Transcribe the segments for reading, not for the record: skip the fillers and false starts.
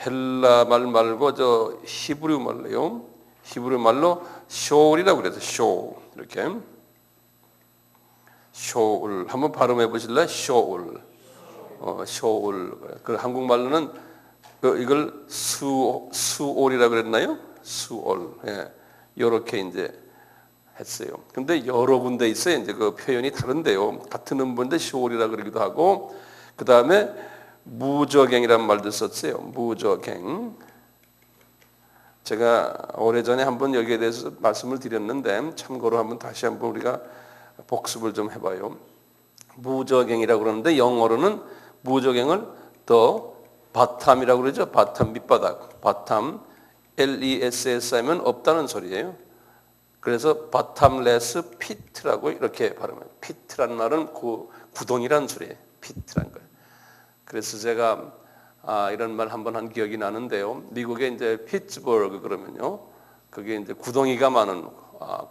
헬라 말 말고 저 히브리 말로요. 히브리 말로 쇼울이라고 그래서 쇼 이렇게 쇼울 한번 발음해 보실래요? 쇼울. 쇼울. 그 한국말로는 이걸 수올이라고 그랬나요? 수올. 예. 요렇게 이제 했어요. 근데 여러 군데 있어요. 이제 그 표현이 다른데요. 같은 음본데 쇼올이라고 그러기도 하고, 그 다음에 무저갱이라는 말도 썼어요. 무저갱. 제가 오래전에 한번 여기에 대해서 말씀을 드렸는데 참고로 한번 다시 한번 우리가 복습을 좀 해봐요. 무저갱이라고 그러는데 영어로는 무저갱을 더 바탐이라고 그러죠. 바탐 밑바닥. 바탐 LESS 하면 없다는 소리예요. 그래서 bottomless pit라고 이렇게 발음해요. pit라는 말은 구덩이라는 소리예요. pit라는 거예요. 그래서 제가 이런 말 한번 한 기억이 나는데요. 미국에 이제 피츠버그 그러면요, 그게 이제 구덩이가 많은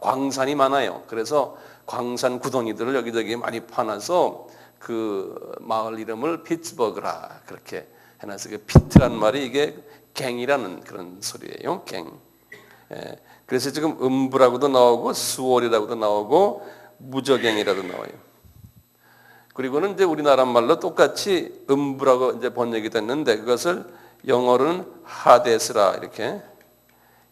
광산이 많아요. 그래서 광산 구덩이들을 여기저기 많이 파놔서 그 마을 이름을 피츠버그라 그렇게 해놔서 그 피트라는 말이 이게 갱이라는 그런 소리예요. 갱. 예. 그래서 지금 음부라고도 나오고 수월이라고도 나오고 무저갱이라도 나와요. 그리고는 이제 우리나라 말로 똑같이 음부라고 이제 번역이 됐는데 그것을 영어로는 하데스라 이렇게,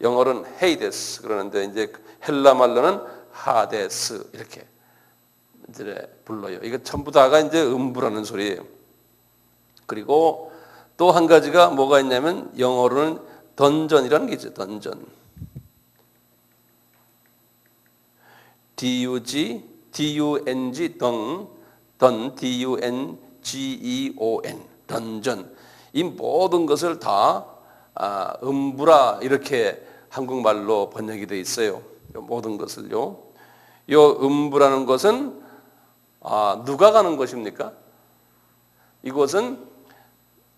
영어로는 헤이데스 그러는데 이제 헬라 말로는 하데스 이렇게 이제 불러요. 이거 전부 다가 이제 음부라는 소리예요. 그리고 또 한 가지가 뭐가 있냐면 영어로는 던전이라는 게 있죠. 던전. D-U-N-G D-U-N-G-E-O-N 던전. 이 모든 것을 다 음부라 이렇게 한국말로 번역이 되어 있어요. 모든 것을요. 요 음부라는 것은 누가 가는 것입니까? 이곳은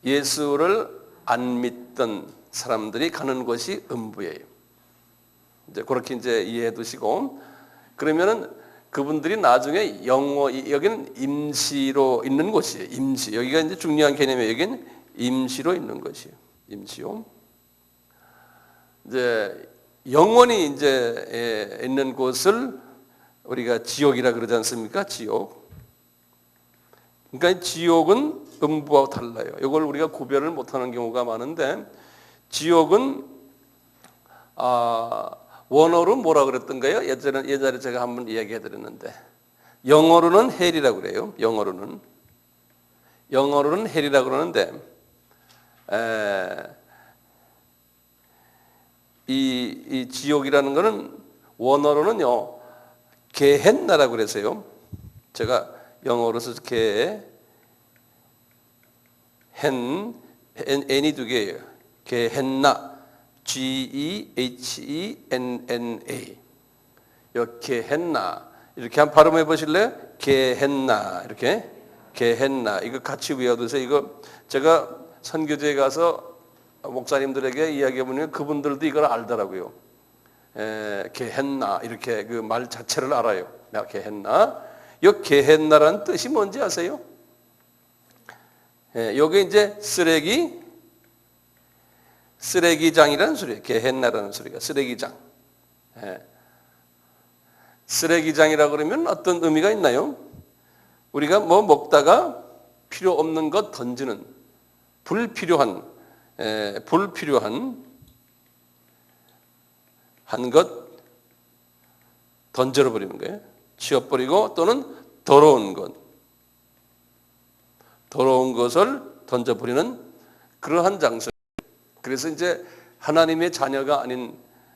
예수를 안 믿던 사람들이 가는 곳이 음부예요. 이제 그렇게 이제 이해해 두시고, 그러면은 그분들이 나중에 여기는 임시로 있는 곳이에요. 임시. 여기가 이제 중요한 개념이에요. 여기는 임시로 있는 것이에요. 임시요. 이제 영원히 이제 있는 곳을 우리가 지옥이라 그러지 않습니까? 지옥. 그러니까 지옥은 음부와 달라요. 이걸 우리가 구별을 못하는 경우가 많은데, 지옥은 원어로 뭐라 그랬던가요? 예전에 제가 한번 이야기해드렸는데, 영어로는 헬이라고 그래요. 영어로는 헬이라고 그러는데, 이 지옥이라는 거는 원어로는요 게헨나라고 그래서요. 제가 영어로 써서 N이 두 개예요. 게헨나, G-E-H-E-N-N-A. 요 게헨나 이렇게 한번 발음해 보실래요? 게헨나 이렇게 게헨나 이거 같이 외워두세요. 이거 제가 선교지에 가서 목사님들에게 이야기해 보면 그분들도 이걸 알더라고요. 게헨나 이렇게 그 말 자체를 알아요. 게헨나. 요 게헨나라는 뜻이 뭔지 아세요? 요게 이제 쓰레기장이라는 소리예요. 게헨나라는 소리가 쓰레기장. 쓰레기장이라 그러면 어떤 의미가 있나요? 우리가 뭐 먹다가 필요 없는 것 던지는 불필요한 한 것 던져버리는 거예요. 치워버리고 또는 더러운 것을 던져버리는 그러한 장소. 그래서 이제 하나님의 자녀가 아닌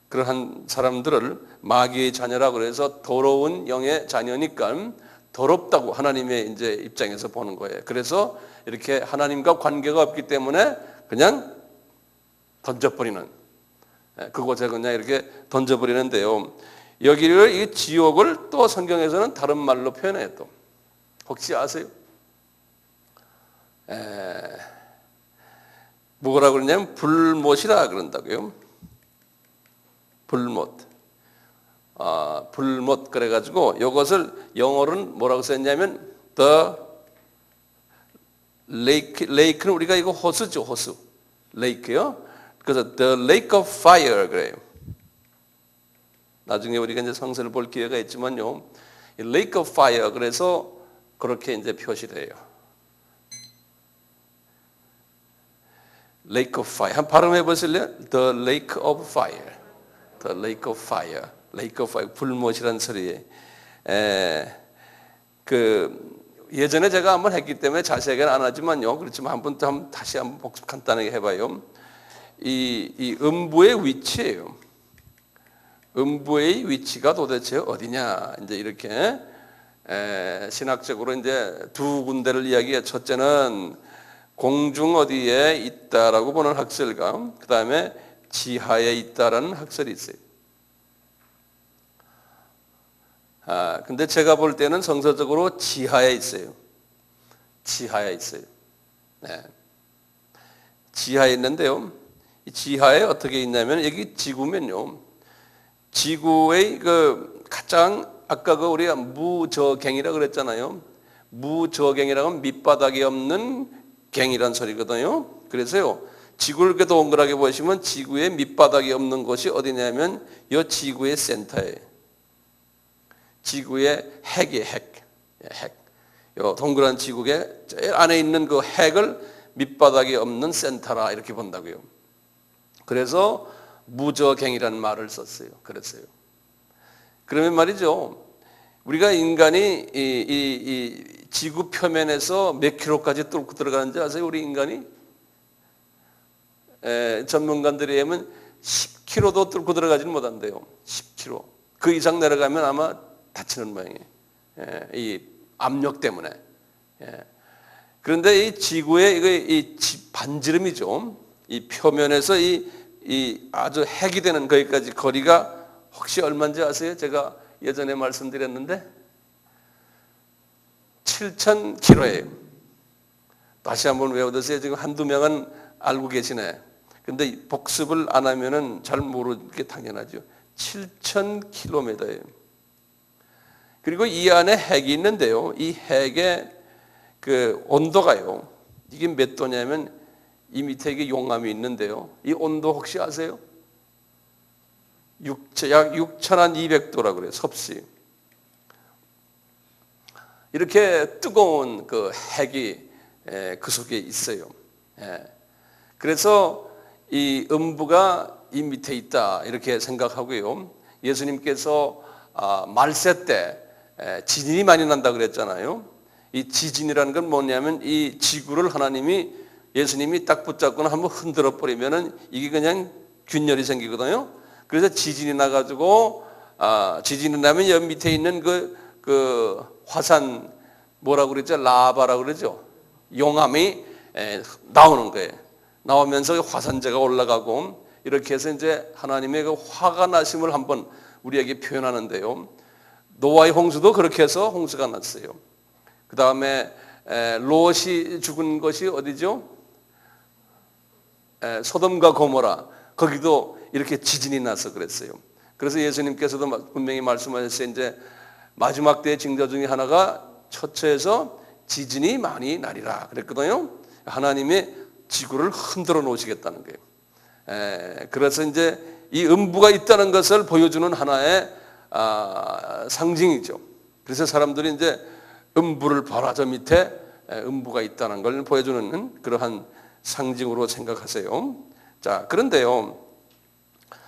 그러한 사람들을 마귀의 자녀라고 해서 더러운 영의 자녀니까 더럽다고 하나님의 이제 입장에서 보는 거예요. 그래서 이렇게 하나님과 관계가 없기 때문에 그냥 던져버리는, 그곳에 그냥 이렇게 던져버리는데요. 여기를 이 지옥을 또 성경에서는 다른 말로 표현해요. 또 혹시 아세요? 뭐라고 그러냐면 불못이라 그런다고요. 불못. 불못 그래가지고 이것을 영어로는 뭐라고 썼냐면 the lake는 우리가 이거 호수죠, 호수. lake요. 그래서 the lake of fire 그래요. 나중에 우리가 이제 성서를 볼 기회가 있지만요, 이 lake of fire 그래서 그렇게 이제 표시를 해요. lake of fire. 한 발음해 보실래요? The lake of fire. The lake of fire. lake of fire. 불못이란 소리에. 예전에 제가 한번 했기 때문에 자세하게는 안 하지만요. 그렇지만 다시 한번 복습 간단하게 해봐요. 이 음부의 위치예요. 음부의 위치가 도대체 어디냐? 이제 이렇게 신학적으로 이제 두 군데를 이야기해. 첫째는 공중 어디에 있다라고 보는 학설과 그 다음에 지하에 있다라는 학설이 있어요. 근데 제가 볼 때는 성서적으로 지하에 있어요. 지하에 있어요. 네. 지하에 있는데요. 이 지하에 어떻게 있냐면 여기 지구면요. 지구의 가장 아까 우리가 무저갱이라고 그랬잖아요. 무저갱이라고 하면 밑바닥이 없는 갱이란 소리거든요. 그래서요. 지구를 이렇게 동그랗게 보시면 지구의 밑바닥이 없는 곳이 어디냐면 이 지구의 센터예요. 지구의 핵이에요. 핵. 요 동그란 지구의 제일 안에 있는 그 핵을 밑바닥이 없는 센터라 이렇게 본다고요. 그래서 무저갱이라는 말을 썼어요. 그랬어요. 그러면 말이죠. 우리가 인간이 이 지구 표면에서 몇 킬로까지 뚫고 들어가는지 아세요? 우리 인간이? 전문가들에 의하면 10km도 뚫고 들어가지는 못한대요. 10km. 그 이상 내려가면 아마 다치는 모양이에요. 이 압력 때문에. 그런데 이 지구의 이 반지름이죠. 이 표면에서 이 아주 핵이 되는 거기까지 거리가 혹시 얼마인지 아세요? 제가 예전에 말씀드렸는데 7,000km예요. 다시 한번 외워두세요. 지금 한두 명은 알고 계시네. 근데 복습을 안 하면은 잘 모르게 당연하죠. 7,000km예요. 그리고 이 안에 핵이 있는데요. 이 핵의 그 온도가요. 이게 몇 도냐면 이 밑에 이게 용암이 있는데요. 이 온도 혹시 아세요? 약 6,200도라고 그래요. 섭씨. 이렇게 뜨거운 그 핵이 그 속에 있어요. 그래서 이 음부가 이 밑에 있다 이렇게 생각하고요. 예수님께서 말세 때 지진이 많이 난다 그랬잖아요. 이 지진이라는 건 뭐냐면 이 지구를 예수님이 딱 붙잡거나 한번 흔들어 버리면은 이게 그냥 균열이 생기거든요. 그래서 지진이 나가지고 지진이 나면 여기 밑에 있는 그 화산 뭐라고 그랬죠? 라바라고 그러죠. 용암이 나오는 거예요. 나오면서 화산재가 올라가고 이렇게 해서 이제 하나님의 그 화가 나심을 한번 우리에게 표현하는데요. 노아의 홍수도 그렇게 해서 홍수가 났어요. 그 다음에 롯이 죽은 것이 어디죠? 소돔과 고모라. 거기도 이렇게 지진이 나서 그랬어요. 그래서 예수님께서도 분명히 말씀하셨어요. 이제 마지막 때의 징조 중에 하나가 처처에서 지진이 많이 나리라 그랬거든요. 하나님의 지구를 흔들어 놓으시겠다는 거예요. 그래서 이제 이 음부가 있다는 것을 보여주는 하나의 상징이죠. 그래서 사람들이 이제 음부를 봐라, 저 밑에 음부가 있다는 걸 보여주는 그러한 상징으로 생각하세요. 자, 그런데요,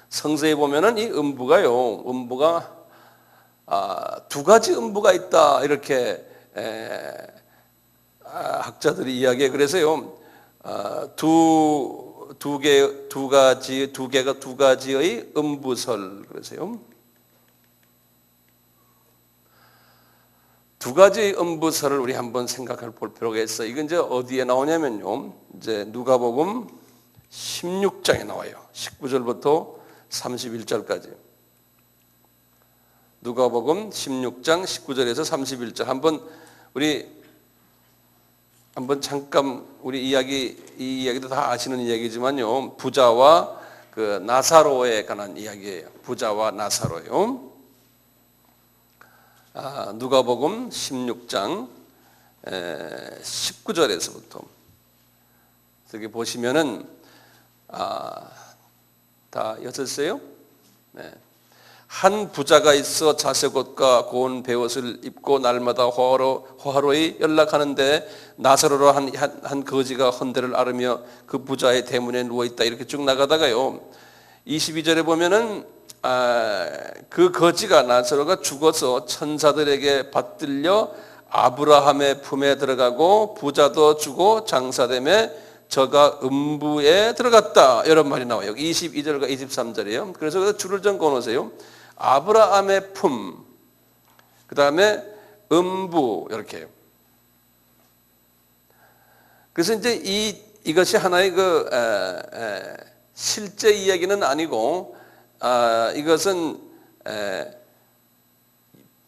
성서에 보면은 이 음부가 두 가지 음부가 있다 이렇게 학자들이 이야기해. 그래서요, 두 가지의 음부설 그러세요. 두 가지 음부설을 우리 한번 생각해 볼 필요가 있어요. 이건 이제 어디에 나오냐면요. 이제 누가복음 16장에 나와요. 19절부터 31절까지. 누가복음 16장 19절에서 31절. 한번 잠깐 이 이야기도 다 아시는 이야기지만요. 부자와 그 나사로에 관한 이야기예요. 부자와 나사로요. 누가복음 16장 19절에서부터 여기 보시면은 다 여셨어요? 네. 한 부자가 있어 자색옷과 고운 베옷을 입고 날마다 호화로이 연락하는데 나사로로 한 거지가 헌대를 앓으며 그 부자의 대문에 누워있다. 이렇게 쭉 나가다가요, 22절에 보면은 그 거지가, 나사로가 죽어서 천사들에게 받들려 아브라함의 품에 들어가고 부자도 주고 장사됨에 저가 음부에 들어갔다. 이런 말이 나와요. 22절과 23절이에요. 그래서 줄을 좀 꺼놓으세요. 아브라함의 품, 그 다음에 음부, 이렇게. 그래서 이제 이것이 하나의 실제 이야기는 아니고, 이것은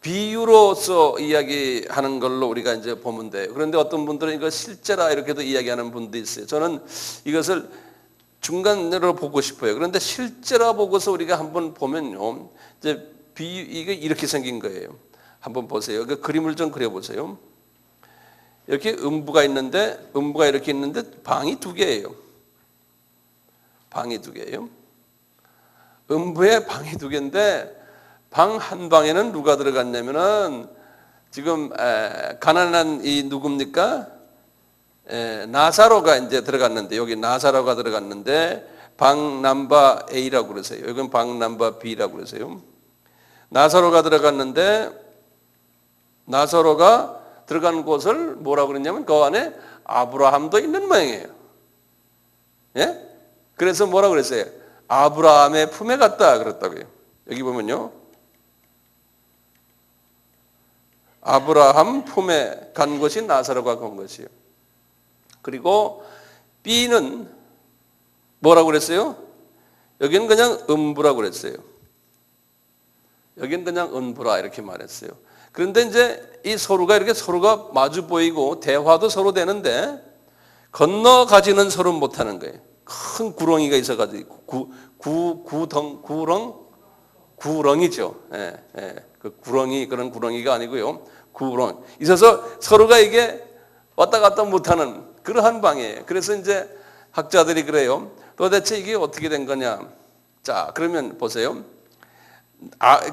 비유로서 이야기하는 걸로 우리가 이제 보면 돼요. 그런데 어떤 분들은 이거 실제라 이렇게도 이야기하는 분도 있어요. 저는 이것을 중간으로 보고 싶어요. 그런데 실제라 보고서 우리가 한번 보면요, 이제 이게 이렇게 생긴 거예요. 한번 보세요. 그 그림을 좀 그려보세요. 이렇게 음부가 이렇게 있는데 방이 두 개예요. 방이 두 개예요. 음부에 방이 두 개인데 방 한 방에는 누가 들어갔냐면은 지금 가난한 이 누굽니까? 나사로가 이제 들어갔는데, 여기 나사로가 들어갔는데 방 넘버 A라고 그러세요. 여기는 방 넘버 B라고 그러세요. 나사로가 들어갔는데, 나사로가 들어간 곳을 뭐라고 그랬냐면 그 안에 아브라함도 있는 모양이에요. 예? 그래서 뭐라고 그랬어요? 아브라함의 품에 갔다 그랬다고요. 여기 보면요, 아브라함 품에 간 것이 나사로가 간 것이에요. 그리고 B는 뭐라고 그랬어요? 여기는 그냥 음부라고 그랬어요. 여기는 그냥 은부라 이렇게 말했어요. 그런데 이제 이 서로가 마주 보이고 대화도 서로 되는데 건너가지는 서로 못하는 거예요. 큰 구렁이가 있어가지고 구렁이죠. 그 구렁이, 그런 구렁이가 아니고요. 구렁 있어서 서로가 이게 왔다 갔다 못하는 그러한 방이에요. 그래서 이제 학자들이 그래요. 도대체 이게 어떻게 된 거냐? 자, 그러면 보세요.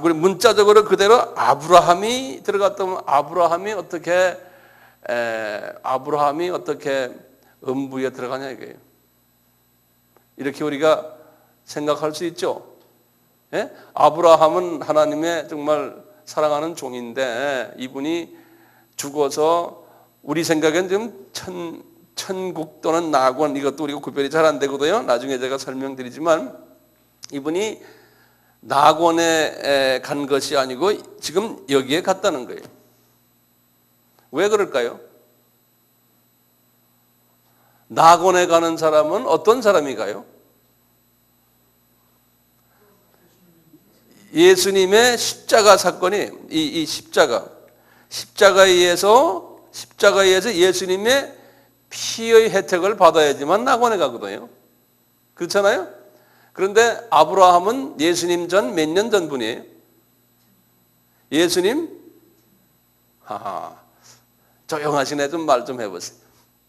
우리 문자적으로 그대로 아브라함이 들어갔다면 아브라함이 어떻게 음부에 들어가냐 이거예요. 이렇게 우리가 생각할 수 있죠. 예? 아브라함은 하나님의 정말 사랑하는 종인데 이분이 죽어서 우리 생각엔 지금 천국 또는 낙원, 이것도 우리가 구별이 잘 안 되거든요. 나중에 제가 설명드리지만 이분이 낙원에 간 것이 아니고 지금 여기에 갔다는 거예요. 왜 그럴까요? 낙원에 가는 사람은 어떤 사람이 가요? 예수님의 십자가 사건이, 이 십자가에 의해서 예수님의 피의 혜택을 받아야지만 낙원에 가거든요. 그렇잖아요? 그런데 아브라함은 예수님 전 몇 년 전 분이에요? 예수님? 조용하시네. 좀 말 좀 해보세요.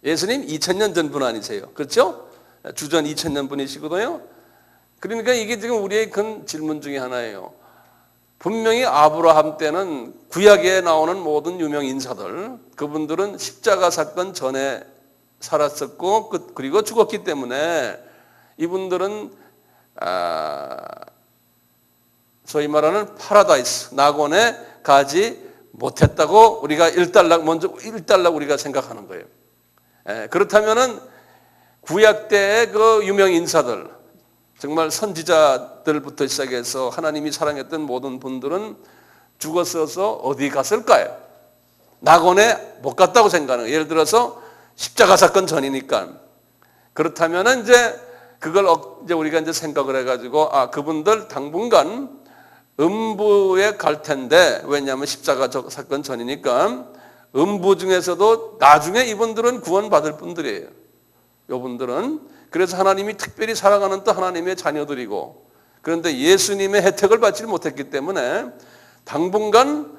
예수님 2000년 전 분 아니세요? 그렇죠? 주전 2000년 분이시거든요. 그러니까 이게 지금 우리의 큰 질문 중에 하나예요. 분명히 아브라함 때는 구약에 나오는 모든 유명 인사들, 그분들은 십자가 사건 전에 살았었고 그리고 죽었기 때문에 이분들은 소위 말하는 파라다이스, 낙원에 가지 못했다고 우리가 일단락 우리가 생각하는 거예요. 그렇다면은 구약 때의 그 유명 인사들, 정말 선지자들부터 시작해서 하나님이 사랑했던 모든 분들은 죽었어서 어디 갔을까요? 낙원에 못 갔다고 생각하는 거예요. 예를 들어서 십자가 사건 전이니까. 그렇다면은 이제 그걸 이제 우리가 이제 생각을 해가지고 그분들 당분간 음부에 갈 텐데, 왜냐하면 십자가 사건 전이니까 음부 중에서도 나중에 이분들은 구원받을 분들이에요. 이분들은. 그래서 하나님이 특별히 사랑하는 또 하나님의 자녀들이고, 그런데 예수님의 혜택을 받지 못했기 때문에 당분간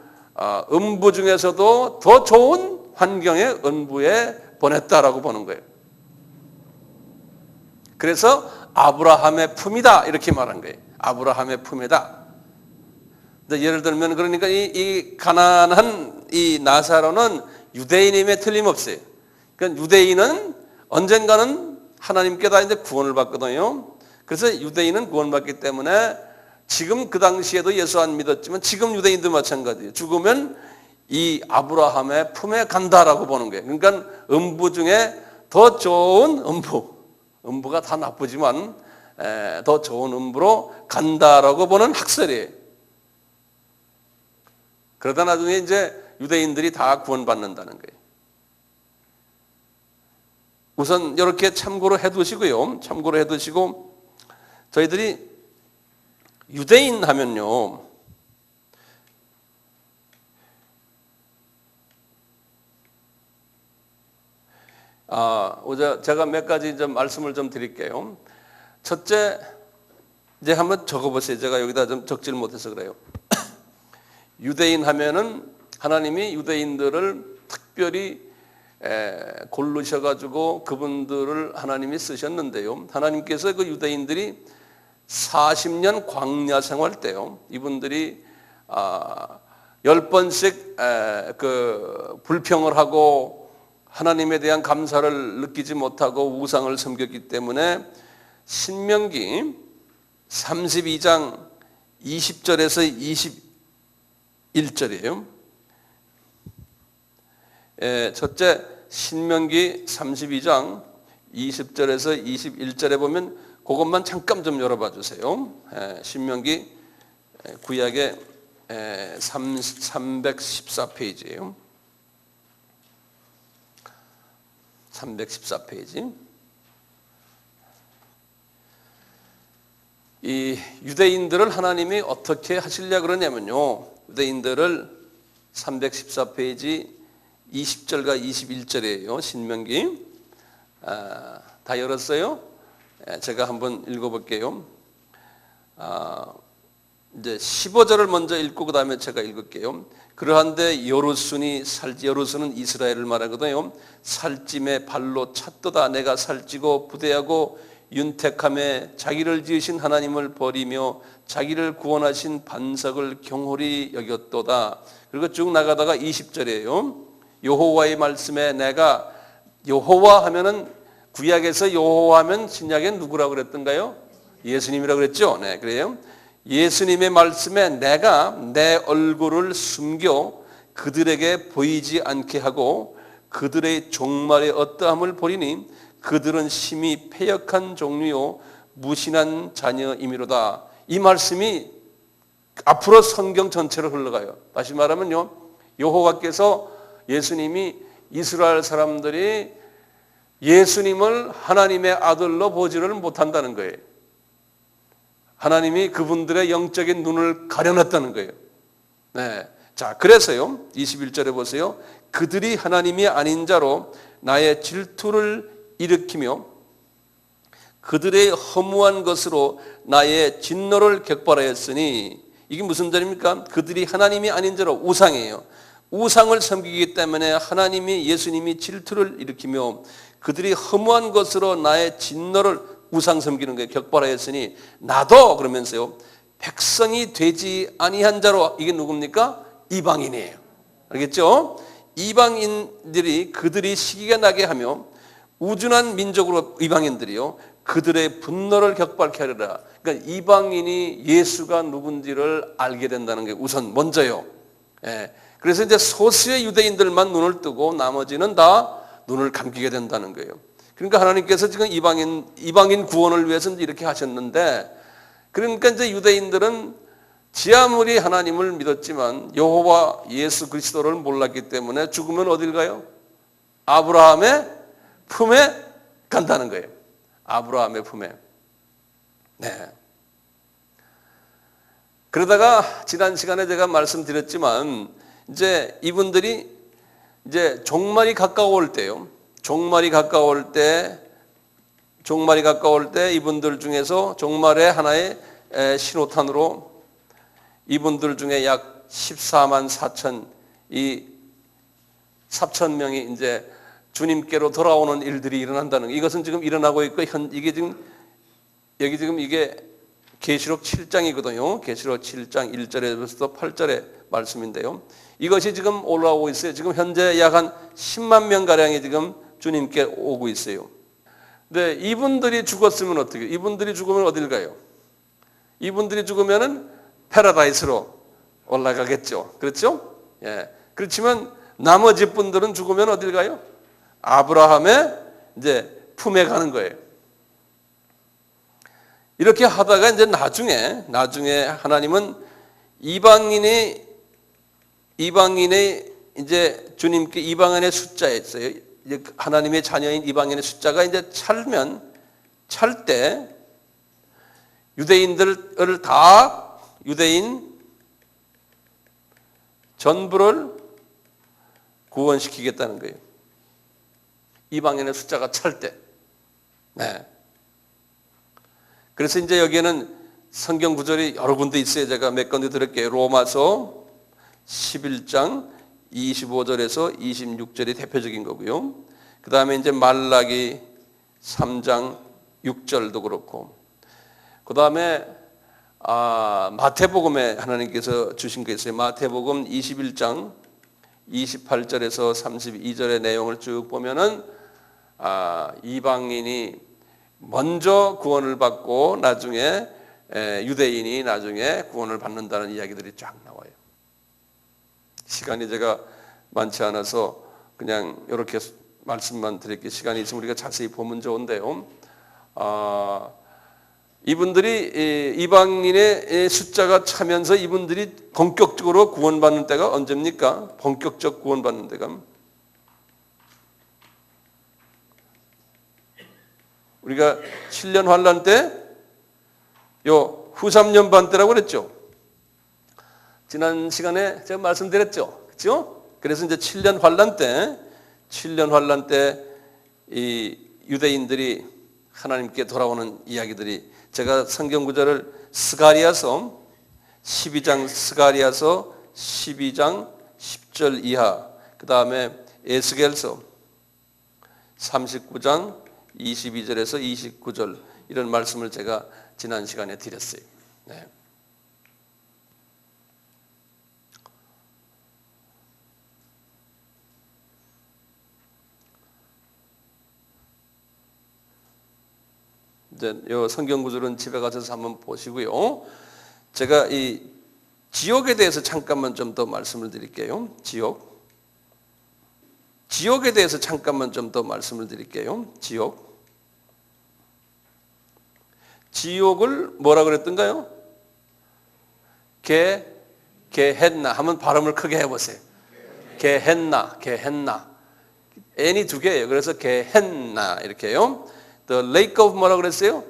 음부 중에서도 더 좋은 환경의 은부에 보냈다라고 보는 거예요. 그래서 아브라함의 품이다 이렇게 말한 거예요. 아브라함의 품이다. 예를 들면 그러니까 이 가난한 이 나사로는 유대인임에 틀림없어요. 그러니까 유대인은 언젠가는 하나님께 다 이제 구원을 받거든요. 그래서 유대인은 구원받기 때문에 지금 그 당시에도 예수 안 믿었지만 지금 유대인도 마찬가지예요. 죽으면 이 아브라함의 품에 간다라고 보는 거예요. 그러니까 음부 중에 더 좋은 음부가 다 나쁘지만 더 좋은 음부로 간다라고 보는 학설이에요. 그러다 나중에 이제 유대인들이 다 구원받는다는 거예요. 우선 이렇게 참고로 해두시고요. 참고로 해두시고 저희들이 유대인 하면요. 제가 몇 가지 좀 말씀을 좀 드릴게요. 첫째, 이제 한번 적어보세요. 제가 여기다 좀 적지를 못해서 그래요. 유대인 하면은 하나님이 유대인들을 특별히 고르셔가지고 그분들을 하나님이 쓰셨는데요. 하나님께서 그 유대인들이 40년 광야 생활 때요. 이분들이 10번씩 그 불평을 하고 하나님에 대한 감사를 느끼지 못하고 우상을 섬겼기 때문에 신명기 32장 20절에서 21절이에요. 첫째 신명기 32장 20절에서 21절에 보면 그것만 잠깐 좀 열어봐 주세요. 신명기 구약의 314페이지예요. 314페이지. 이 유대인들을 하나님이 어떻게 하시려 그러냐면요. 유대인들을 314페이지 20절과 21절이에요. 신명기. 다 열었어요? 제가 한번 읽어볼게요. 이제 15절을 먼저 읽고 그 다음에 제가 읽을게요. 그러한데 여루수는 이스라엘을 말하거든요. 살찜에 발로 찼도다. 내가 살찌고 부대하고 윤택함에 자기를 지으신 하나님을 버리며 자기를 구원하신 반석을 경홀히 여겼도다. 그리고 쭉 나가다가 20절이에요. 여호와의 말씀에 내가 여호와 하면은 구약에서 여호와 하면 신약엔 누구라고 그랬던가요? 예수님이라고 그랬죠. 네, 그래요. 예수님의 말씀에 내가 내 얼굴을 숨겨 그들에게 보이지 않게 하고 그들의 종말의 어떠함을 보리니 그들은 심히 패역한 종류요 무신한 자녀이미로다. 이 말씀이 앞으로 성경 전체로 흘러가요. 다시 말하면요. 여호와께서 예수님이 이스라엘 사람들이 예수님을 하나님의 아들로 보지를 못한다는 거예요. 하나님이 그분들의 영적인 눈을 가려놨다는 거예요. 네. 자, 그래서요. 21절에 보세요. 그들이 하나님이 아닌 자로 나의 질투를 일으키며 그들의 허무한 것으로 나의 진노를 격발하였으니 이게 무슨 절입니까? 그들이 하나님이 아닌 자로 우상이에요. 우상을 섬기기 때문에 하나님이 예수님이 질투를 일으키며 그들이 허무한 것으로 나의 진노를 우상 섬기는 거예요. 격발하였으니 나도 그러면서요. 백성이 되지 아니한 자로 이게 누굽니까? 이방인이에요. 알겠죠? 이방인들이 그들이 시기가 나게 하며 우준한 민족으로 이방인들이요. 그들의 분노를 격발케 하리라. 그러니까 이방인이 예수가 누군지를 알게 된다는 게 우선 먼저요. 예. 그래서 이제 소수의 유대인들만 눈을 뜨고 나머지는 다 눈을 감기게 된다는 거예요. 그러니까 하나님께서 지금 이방인 구원을 위해서 이렇게 하셨는데, 그러니까 이제 유대인들은 지 아무리 하나님을 믿었지만 여호와 예수 그리스도를 몰랐기 때문에 죽으면 어딜 가요? 아브라함의 품에 간다는 거예요. 아브라함의 품에. 네. 그러다가 지난 시간에 제가 말씀드렸지만 이제 이분들이 이제 종말이 가까울 때요. 종말이 가까울 때 이분들 중에서 종말의 하나의 신호탄으로 이분들 중에 약 14만 4천 이 4천 명이 이제 주님께로 돌아오는 일들이 일어난다는 거. 이것은 지금 일어나고 있고 이게 지금 여기 지금 이게 계시록 7장이거든요. 계시록 7장 1절에서 8절의 말씀인데요. 이것이 지금 올라오고 있어요. 지금 현재 약 한 10만 명 가량이 지금 주님께 오고 있어요. 근데 이분들이 죽었으면 어떻게? 이분들이 죽으면 어딜 가요? 이분들이 죽으면은 패러다이스로 올라가겠죠. 그렇죠? 예. 그렇지만 나머지 분들은 죽으면 어딜 가요? 아브라함의 이제 품에 가는 거예요. 이렇게 하다가 이제 나중에 하나님은 이방인의 이제 주님께 이방인의 숫자에 있어요. 이제 하나님의 자녀인 이방인의 숫자가 이제 찰 때 유대인들을 다 유대인 전부를 구원시키겠다는 거예요. 이방인의 숫자가 찰 때. 네. 그래서 이제 여기에는 성경 구절이 여러 군데 있어요. 제가 몇 군데 드릴게요. 로마서 11장 25절에서 26절이 대표적인 거고요. 그 다음에 이제 말라기 3장 6절도 그렇고, 그 다음에 마태복음에 하나님께서 주신 게 있어요. 마태복음 21장 28절에서 32절의 내용을 쭉 보면은 이방인이 먼저 구원을 받고 나중에 유대인이 나중에 구원을 받는다는 이야기들이 쫙 나와요. 시간이 제가 많지 않아서 그냥 이렇게 말씀만 드릴게요. 시간이 있으면 우리가 자세히 보면 좋은데요. 이분들이 이방인의 숫자가 차면서 이분들이 본격적으로 구원받는 때가 언제입니까? 본격적 구원받는 때가 우리가 7년 환란 때 요 후 3년 반 때라고 그랬죠. 지난 시간에 제가 말씀드렸죠. 그렇죠? 그래서 이제 7년 환란 때 이 유대인들이 하나님께 돌아오는 이야기들이, 제가 성경 구절을 스가랴서 12장 10절 이하, 그 다음에 에스겔서 39장 22절에서 29절 이런 말씀을 제가 지난 시간에 드렸어요. 네. 이제 이 성경 구절은 집에 가셔서 한번 보시고요. 제가 이 지옥에 대해서 잠깐만 좀 더 말씀을 드릴게요. 지옥에 대해서 잠깐만 좀 더 말씀을 드릴게요. 지옥을 뭐라 그랬던가요? 게헨나. 한번 발음을 크게 해보세요. 게헨나. N이 두 개예요. 그래서 게헨나 이렇게요. The lake of 뭐라 그랬어요?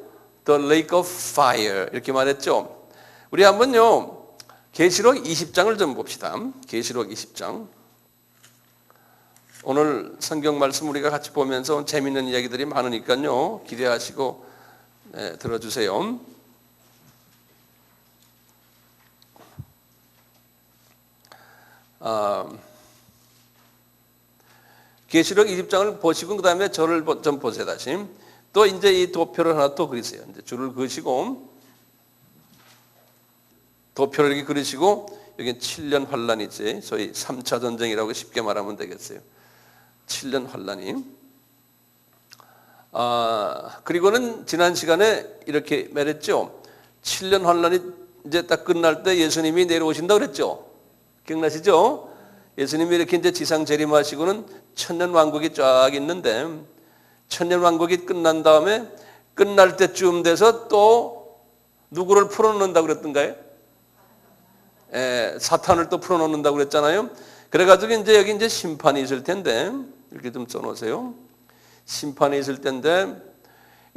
The lake of fire 이렇게 말했죠. 우리 한번요 계시록 20장을 좀 봅시다. 계시록 20장. 오늘 성경 말씀 우리가 같이 보면서 재미있는 이야기들이 많으니까요 기대하시고 들어주세요. 계시록 20장을 보시고 그 다음에 저를 좀 보세요. 다시 또 이제 이 도표를 하나 또 그리세요. 이제 줄을 그으시고 도표를 이렇게 그리시고 여기 7년 환란이지, 소위 3차 전쟁이라고 쉽게 말하면 되겠어요. 7년 환란이. 그리고는 지난 시간에 이렇게 말했죠. 7년 환란이 이제 딱 끝날 때 예수님이 내려오신다 그랬죠. 기억나시죠? 예수님이 이렇게 이제 지상 재림하시고는 천년 왕국이 쫙 있는데, 천년 왕국이 끝난 다음에 끝날 때쯤 돼서 또 누구를 풀어놓는다고 그랬던가요? 사탄을 또 풀어놓는다고 그랬잖아요. 그래가지고 이제 여기 이제 심판이 있을 텐데, 이렇게 좀 써놓으세요. 심판이 있을 텐데,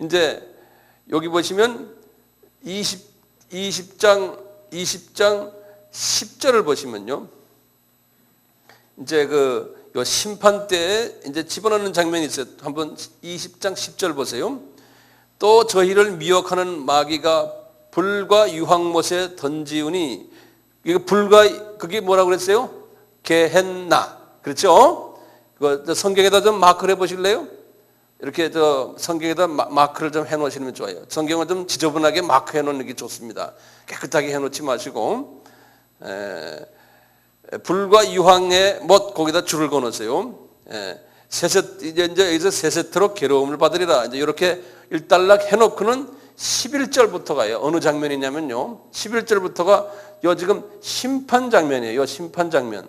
이제 여기 보시면 20장 10절을 보시면요. 이제 요 심판 때에 이제 집어넣는 장면이 있어요. 한번 20장 10절 보세요. 또 저희를 미혹하는 마귀가 불과 유황못에 던지우니, 이거 불과 그게 뭐라고 그랬어요? 게헨나. 그렇죠? 그거 성경에다 좀 마크를 해 보실래요? 이렇게 성경에다 마크를 좀 해놓으시면 좋아요. 성경을 좀 지저분하게 마크해 놓는 게 좋습니다. 깨끗하게 해놓지 마시고 불과 유황의 못 거기다 줄을 그어놓으세요. 이제 여기서 세세토록 괴로움을 받으리라. 이제 이렇게 일단락 해놓고는 11절부터 가요. 어느 장면이냐면요. 11절부터가 지금 심판 장면이에요. 심판 장면.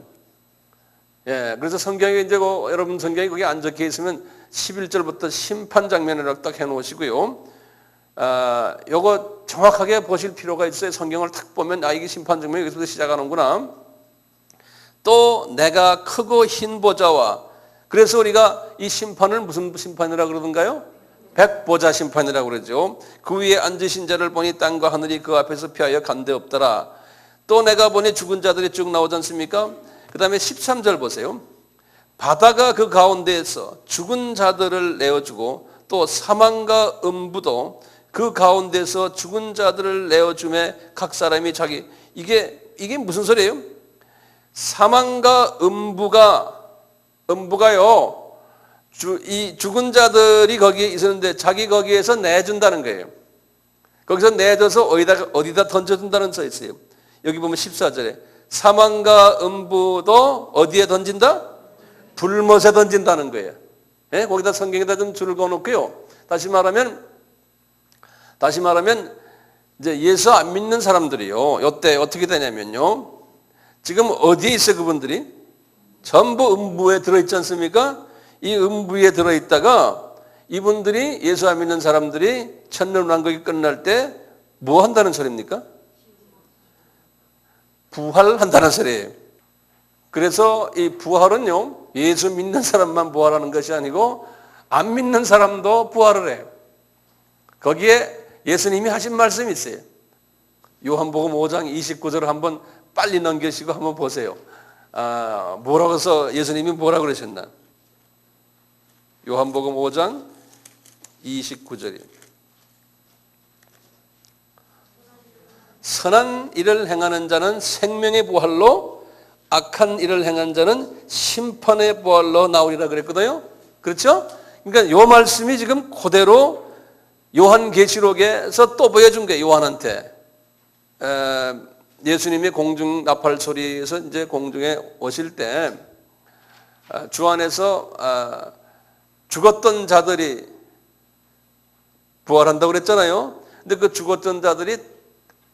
그래서 성경에 이제 여러분 성경에 거기 안 적혀 있으면 11절부터 심판 장면이라고 딱 해놓으시고요. 요거 정확하게 보실 필요가 있어요. 성경을 딱 보면 이게 심판 장면이 여기서부터 시작하는구나. 또 내가 크고 흰 보좌와, 그래서 우리가 이 심판을 무슨 심판이라고 그러던가요? 백보자 심판이라고 그러죠. 그 위에 앉으신 자를 보니 땅과 하늘이 그 앞에서 피하여 간데 없더라. 또 내가 보니 죽은 자들이 쭉 나오지 않습니까? 그 다음에 13절 보세요. 바다가 그 가운데에서 죽은 자들을 내어주고 또 사망과 음부도 그 가운데서 죽은 자들을 내어주매 각 사람이 자기, 이게 무슨 소리예요? 사망과 음부가요, 이 죽은 자들이 거기에 있었는데 자기 거기에서 내준다는 거예요. 거기서 내줘서 어디다 던져준다는 써 있어요. 여기 보면 14절에 사망과 음부도 어디에 던진다? 불못에 던진다는 거예요. 거기다 성경에다 좀 줄을 그어놓고요. 다시 말하면 이제 예수 안 믿는 사람들이요, 이때 어떻게 되냐면요, 지금 어디에 있어요? 그분들이 전부 음부에 들어있지 않습니까? 이 음부에 들어있다가 이분들이 예수 안 믿는 사람들이 천년왕국이 끝날 때 뭐 한다는 소리입니까? 부활한다는 소리예요. 그래서 이 부활은요, 예수 믿는 사람만 부활하는 것이 아니고 안 믿는 사람도 부활을 해요. 거기에 예수님이 하신 말씀이 있어요. 요한복음 5장 29절을 한번 빨리 넘기시고 한번 보세요. 뭐라고 해서 예수님이 뭐라고 그러셨나? 요한복음 5장 29절이에요. 선한 일을 행하는 자는 생명의 부활로, 악한 일을 행한 자는 심판의 부활로 나오리라 그랬거든요. 그렇죠? 그러니까 요 말씀이 지금 그대로 요한계시록에서 또 보여준 거예요. 요한한테 예수님이 공중 나팔 소리에서 이제 공중에 오실 때 주 안에서 죽었던 자들이 부활한다고 그랬잖아요. 근데 그 죽었던 자들이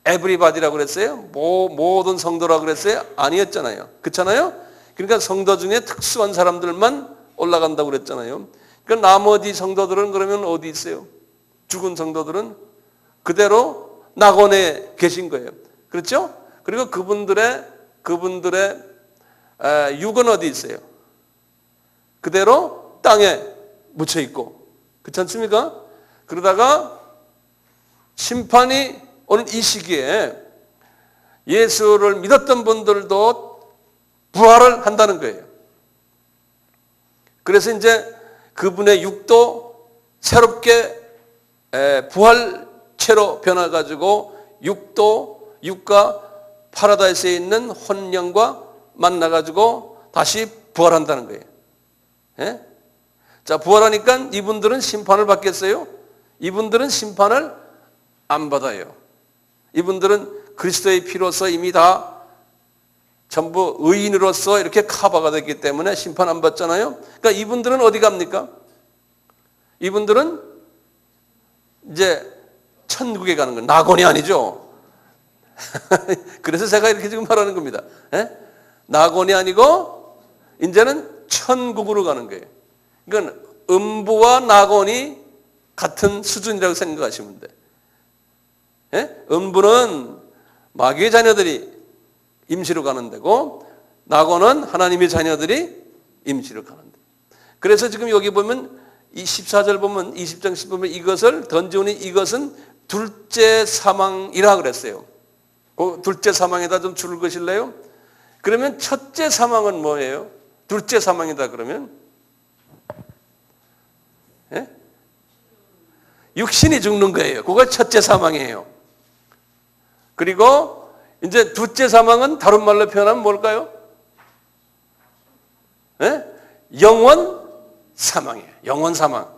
에브리바디라고 그랬어요? 모든 성도라고 그랬어요? 아니었잖아요. 그렇잖아요? 그러니까 성도 중에 특수한 사람들만 올라간다고 그랬잖아요. 그러니까 나머지 성도들은 그러면 어디 있어요? 죽은 성도들은 그대로 낙원에 계신 거예요. 그렇죠? 그리고 그분들의 육은 어디 있어요? 그대로 땅에 묻혀 있고. 그렇지 않습니까? 그러다가 심판이 오는 이 시기에 예수를 믿었던 분들도 부활을 한다는 거예요. 그래서 이제 그분의 육도 새롭게 부활체로 변화가지고 육과 파라다이스에 있는 혼령과 만나가지고 다시 부활한다는 거예요. 예? 자, 부활하니까 이분들은 심판을 받겠어요? 이분들은 심판을 안 받아요. 이분들은 그리스도의 피로서 이미 다 전부 의인으로서 이렇게 커버가 됐기 때문에 심판 안 받잖아요. 그러니까 이분들은 어디 갑니까? 이분들은 이제 천국에 가는 거예요. 낙원이 아니죠. 그래서 제가 이렇게 지금 말하는 겁니다. 낙원이 아니고 이제는 천국으로 가는 거예요. 그러니까 음부와 낙원이 같은 수준이라고 생각하시면 돼요. 음부는 마귀의 자녀들이 임시로 가는 데고, 낙원은 하나님의 자녀들이 임시로 가는 데. 그래서 지금 여기 보면 이 14절 보면 20장 10절 보면 이것을 던져오니 이것은 둘째 사망이라 그랬어요. 그 둘째 사망에다 좀 줄을 그실래요? 그러면 첫째 사망은 뭐예요? 둘째 사망이다 그러면 육신이 죽는 거예요. 그거 첫째 사망이에요. 그리고 이제 둘째 사망은 다른 말로 표현하면 뭘까요? 영원 사망이에요. 영원 사망.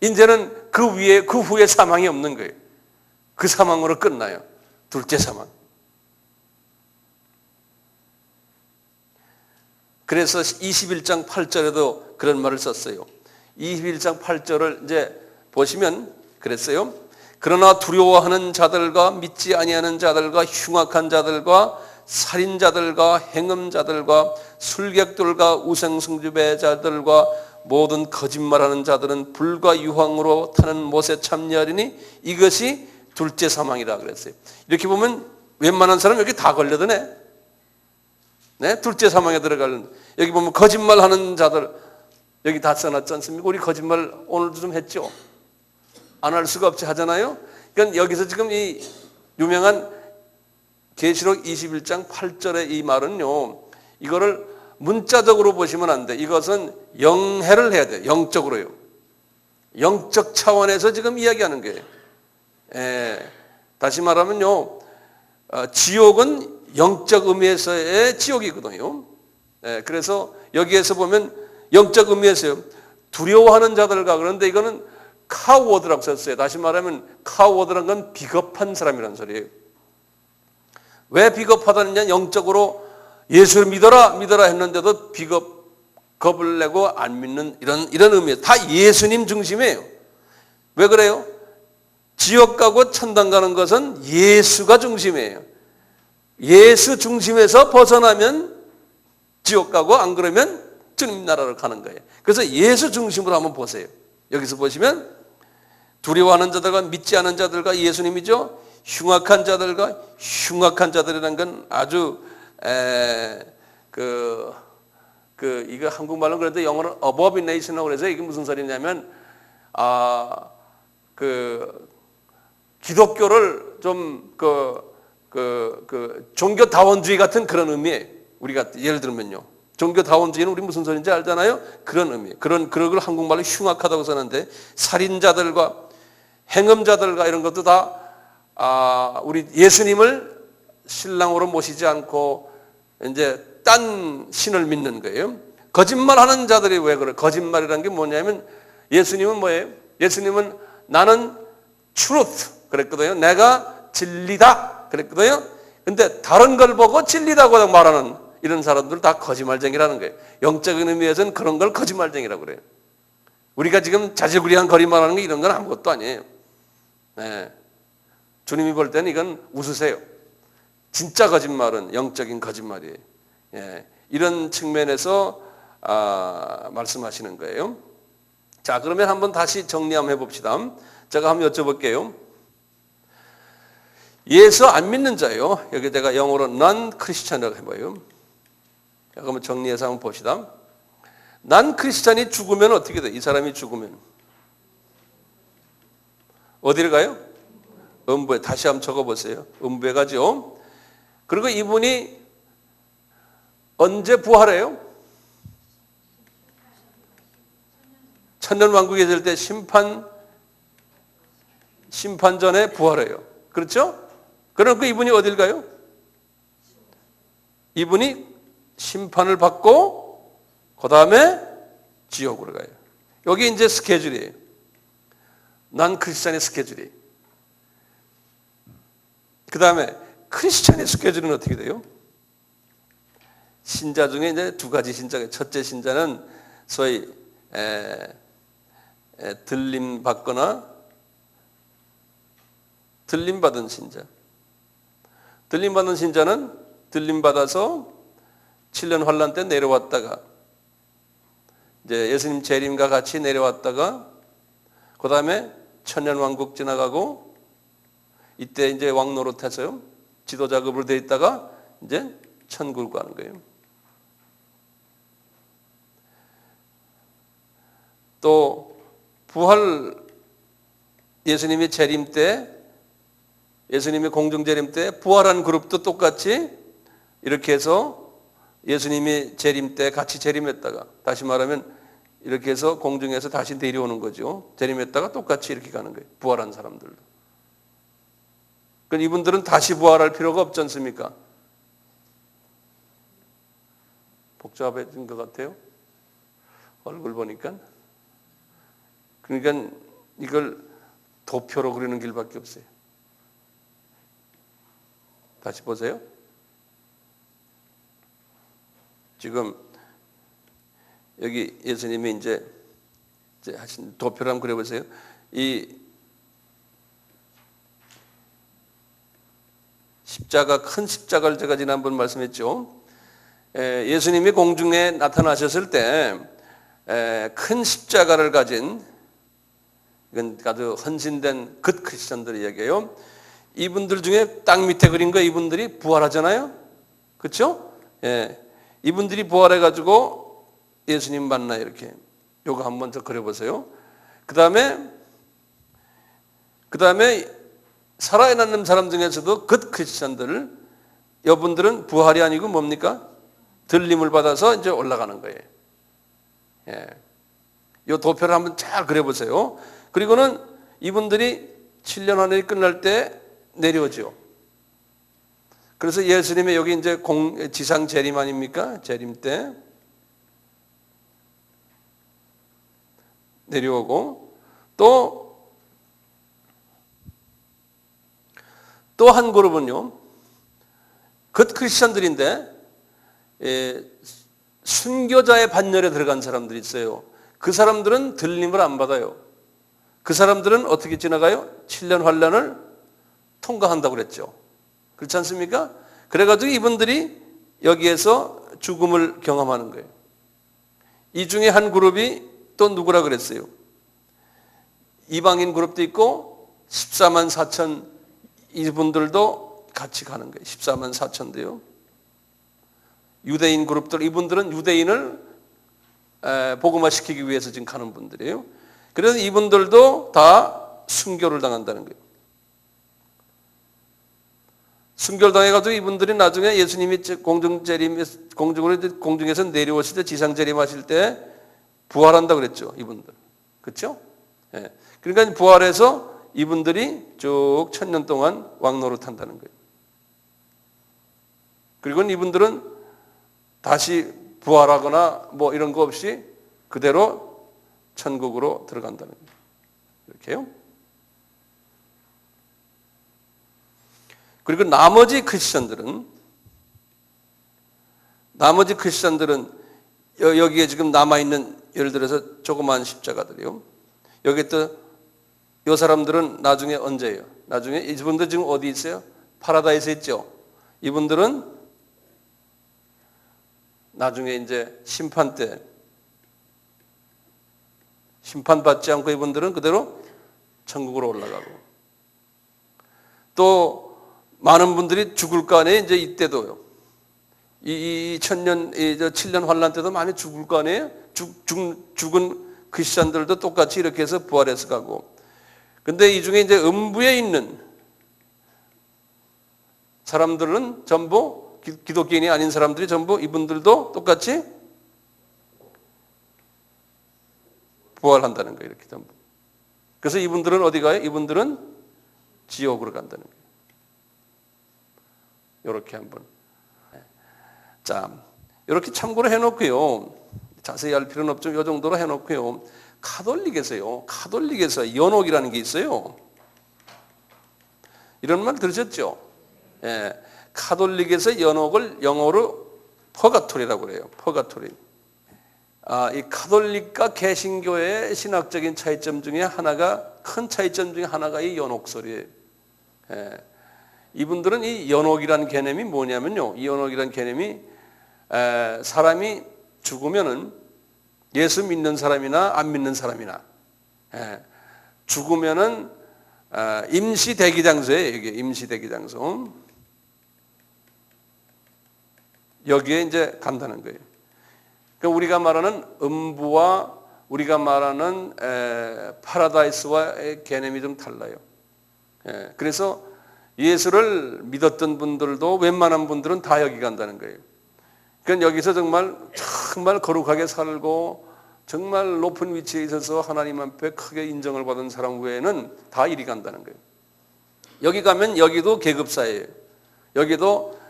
이제는 그 위에 그 후에 사망이 없는 거예요. 그 사망으로 끝나요. 둘째 사망. 그래서 21장 8절에도 그런 말을 썼어요. 21장 8절을 이제 보시면 그랬어요. 그러나 두려워하는 자들과 믿지 아니하는 자들과 흉악한 자들과 살인자들과 행음자들과 술객들과 우상숭배자들과 모든 거짓말하는 자들은 불과 유황으로 타는 못에 참여하리니 이것이 둘째 사망이라 그랬어요. 이렇게 보면 웬만한 사람 여기 다 걸려드네. 네, 둘째 사망에 들어가는. 여기 보면 거짓말하는 자들 여기 다 써놨지 않습니까? 우리 거짓말 오늘도 좀 했죠. 안 할 수가 없이 하잖아요. 그러니까 여기서 지금 이 유명한 계시록 21장 8절의 이 말은요, 이거를 문자적으로 보시면 안 돼. 이것은 영해를 해야 돼. 영적으로요. 영적 차원에서 지금 이야기하는 거예요. 다시 말하면요, 지옥은 영적 의미에서의 지옥이거든요. 그래서 여기에서 보면 영적 의미에서요, 두려워하는 자들과, 그런데 이거는 카워드라고 썼어요. 다시 말하면 카워드란 건 비겁한 사람이라는 소리예요. 왜 비겁하다느냐? 영적으로 예수를 믿어라 했는데도 겁을 내고 안 믿는 이런 의미예요. 다 예수님 중심이에요. 왜 그래요? 지옥 가고 천당 가는 것은 예수가 중심이에요. 예수 중심에서 벗어나면 지옥 가고, 안 그러면 주님 나라로 가는 거예요. 그래서 예수 중심으로 한번 보세요. 여기서 보시면 두려워하는 자들과 믿지 않은 자들과 예수님이죠. 흉악한 자들이라는 건 아주 이거 한국말로 그래도 영어로 abomination이라고 그래서 이게 무슨 소리냐면 기독교를 좀 종교다원주의 같은 그런 의미예요. 우리가 예를 들면요, 종교다원주의는 우리 무슨 소리인지 알잖아요. 그런 의미. 그런 걸 한국말로 흉악하다고 썼는데, 살인자들과 행음자들과 이런 것도 다 우리 예수님을 신랑으로 모시지 않고 이제 딴 신을 믿는 거예요. 거짓말하는 자들이 왜 그래? 거짓말이라는 게 뭐냐면, 예수님은 뭐예요? 예수님은 나는 truth 그랬거든요. 내가 진리다 그랬거든요. 근데 다른 걸 보고 진리다고 말하는 이런 사람들 다 거짓말쟁이라는 거예요. 영적인 의미에서는 그런 걸 거짓말쟁이라고 그래요. 우리가 지금 자질구레한 거짓말하는 게 이런 건 아무것도 아니에요. 네. 주님이 볼 때는 이건 웃으세요. 진짜 거짓말은 영적인 거짓말이에요. 예. 이런 측면에서 말씀하시는 거예요. 자, 그러면 한번 다시 정리 한번 해봅시다. 제가 한번 여쭤볼게요. 예수 안 믿는 자요. 여기 제가 영어로 non-Christian이라고 해봐요. 자, 그러면 정리해서 한번 봅시다. non-Christian이 죽으면 어떻게 돼? 이 사람이 죽으면 어디를 가요? 음부에. 다시 한번 적어보세요. 음부에 가죠. 그리고 이분이 언제 부활해요? 천년왕국에 될 때 심판 전에 부활해요. 그렇죠? 그러니까 이분이 어딜 가요? 이분이 심판을 받고 그 다음에 지옥으로 가요. 여기 이제 스케줄이에요. 난 크리스찬의 스케줄이. 그 다음에 크리스찬의 스케줄은 어떻게 돼요? 신자 중에 이제 두 가지 신자가, 첫째 신자는 소위 들림 받거나 들림 받은 신자. 들림 받은 신자는 들림 받아서 7년 환란 때 내려왔다가 이제 예수님 재림과 같이 내려왔다가 그 다음에 천년왕국 지나가고 이때 이제 왕 노릇해서요, 지도 작업으로 돼 있다가 이제 천국을 가는 거예요. 또 부활, 예수님이 재림 때, 예수님이 공중 재림 때 부활한 그룹도 똑같이 이렇게 해서 예수님이 재림 때 같이 재림했다가, 다시 말하면 이렇게 해서 공중에서 다시 내려오는 거죠. 재림했다가 똑같이 이렇게 가는 거예요. 부활한 사람들도. 그러니까 이분들은 다시 부활할 필요가 없지 않습니까? 복잡해진 것 같아요. 얼굴 보니까. 그러니까 이걸 도표로 그리는 길밖에 없어요. 다시 보세요. 지금 여기 예수님이 이제 하신 도표를 한번 그려보세요. 이 십자가, 큰 십자가를 제가 지난번 말씀했죠. 예수님이 공중에 나타나셨을 때 큰 십자가를 가진, 이건 아주 헌신된 굿 크리스천들이 얘기해요. 이분들 중에 땅 밑에 그린 거 이분들이 부활하잖아요. 그렇죠? 이분들이 부활해가지고 예수님 만나요. 이렇게. 요거 한번 더 그려보세요. 그 다음에 살아남는 사람 중에서도 굿 크리스천들, 여분들은 부활이 아니고 뭡니까? 들림을 받아서 이제 올라가는 거예요. 요 도표를 한번 잘 그려보세요. 그리고는 이분들이 7년 환란이 끝날 때 내려오죠. 그래서 예수님의 여기 이제 지상 재림 아닙니까? 재림 때 내려오고 또 한 그룹은요, 굿 크리스천들인데 순교자의 반열에 들어간 사람들이 있어요. 그 사람들은 들림을 안 받아요. 그 사람들은 어떻게 지나가요? 7년 환란을 통과한다고 그랬죠. 그렇지 않습니까? 그래가지고 이분들이 여기에서 죽음을 경험하는 거예요. 이 중에 한 그룹이 또 누구라 그랬어요? 이방인 그룹도 있고 14만 4천 이분들도 같이 가는 거예요. 14만 4천도요. 유대인 그룹들, 이분들은 유대인을 복음화시키기 위해서 지금 가는 분들이에요. 그래서 이분들도 다 순교를 당한다는 거예요. 순교를 당해가지고 이분들이 나중에 예수님이 공중에서 내려오실 때, 지상재림하실 때 부활한다고 그랬죠. 이분들. 그렇죠? 그러니까 부활해서 이분들이 쭉 1000년 동안 왕노릇 한다는 거예요. 그리고 이분들은 다시 부활하거나 뭐 이런 거 없이 그대로 천국으로 들어간다는 거예요. 이렇게요. 그리고 나머지 크리스천들은 여기에 지금 남아있는, 예를 들어서 조그마한 십자가들이요. 여기 또 이 사람들은 나중에 언제예요? 나중에 이분들 지금 어디 있어요? 파라다이스에 있죠. 이분들은 나중에 이제 심판 때 심판받지 않고 이분들은 그대로 천국으로 올라가고, 또 많은 분들이 죽을 거 아니에요. 이제 이때도요. 이 7년 환란 때도 많이 죽을 거 아니에요. 죽은 크리스천들도 똑같이 이렇게 해서 부활해서 가고. 근데 이 중에 이제 음부에 있는 사람들은 전부, 기독교인이 아닌 사람들이 전부 이분들도 똑같이 부활한다는 거예요. 이렇게 전부. 그래서 이분들은 어디 가요? 이분들은 지옥으로 간다는 거예요. 이렇게 한번. 자, 이렇게 참고로 해놓고요. 자세히 할 필요는 없죠. 이 정도로 해놓고요. 카톨릭에서 연옥이라는 게 있어요. 이런 말 들으셨죠? 카톨릭에서 연옥을 영어로 퍼가토리라고 그래요. 퍼가토리. 이 카톨릭과 개신교의 신학적인 차이점 중에 하나가, 큰 차이점 중에 하나가 이 연옥설이에요. 이분들은 이 연옥이라는 개념이 뭐냐면요. 이 연옥이라는 개념이 사람이 죽으면은 예수 믿는 사람이나 안 믿는 사람이나 죽으면은 임시 대기장소예요. 이게 임시 대기장소. 여기에 이제 간다는 거예요. 그러니까 우리가 말하는 음부와 우리가 말하는 파라다이스와의 개념이 좀 달라요. 그래서 예수를 믿었던 분들도 웬만한 분들은 다 여기 간다는 거예요. 그러니까 여기서 정말 거룩하게 살고 정말 높은 위치에 있어서 하나님 앞에 크게 인정을 받은 사람 외에는 다 이리 간다는 거예요. 여기 가면 여기도 계급사예요. 여기도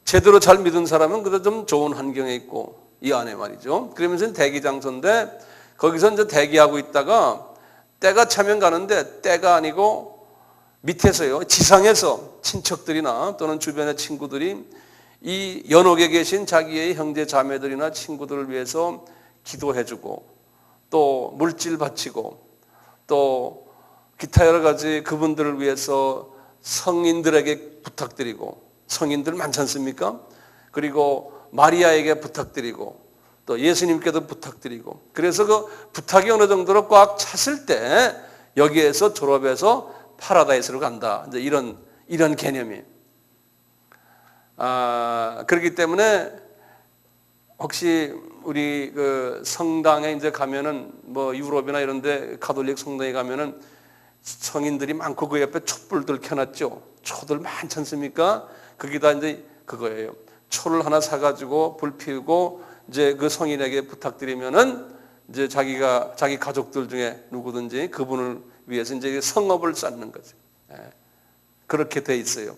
제대로 잘 믿은 사람은 그래도 좀 좋은 환경에 있고 이 안에 말이죠. 그러면서 대기장소인데 거기서 이제 대기하고 있다가 때가 차면 가는데 때가 아니고 밑에서요, 지상에서 친척들이나 또는 주변의 친구들이 이 연옥에 계신 자기의 형제 자매들이나 친구들을 위해서 기도해주고 또 물질 바치고 또 기타 여러 가지 그분들을 위해서 성인들에게 부탁드리고, 성인들 많지 않습니까? 그리고 마리아에게 부탁드리고 또 예수님께도 부탁드리고, 그래서 그 부탁이 어느 정도로 꽉 찼을 때 여기에서 졸업해서 파라다이스로 간다, 이제 이런 개념이에요. 그렇기 때문에 혹시 우리 그 성당에 이제 가면은 뭐 유럽이나 이런데 가톨릭 성당에 가면은 성인들이 많고 그 옆에 촛불들 켜놨죠. 초들 많지 않습니까? 거기다 이제 그거예요. 초를 하나 사가지고 불 피우고 이제 그 성인에게 부탁드리면은 이제 자기 가족들 중에 누구든지 그분을 위해서 이제 성업을 쌓는 거죠. 그렇게 돼 있어요.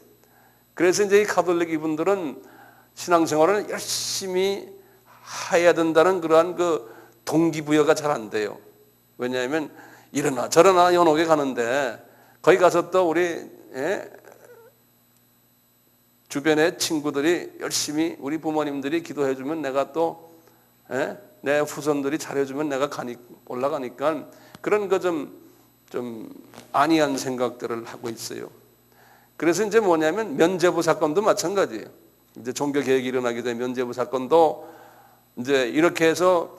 그래서 이제 이 가톨릭 이분들은 신앙생활을 열심히 해야 된다는 그러한 그 동기부여가 잘 안 돼요. 왜냐하면 이러나 저러나 연옥에 가는데 거기 가서 또 우리 주변의 친구들이 열심히 우리 부모님들이 기도해주면 내가 또 내 후손들이 잘해주면 내가 올라가니까 그런 거 좀 아니한 생각들을 하고 있어요. 그래서 이제 뭐냐면 면죄부 사건도 마찬가지예요. 이제 종교 개혁이 일어나게 된 면죄부 사건도 이제 이렇게 해서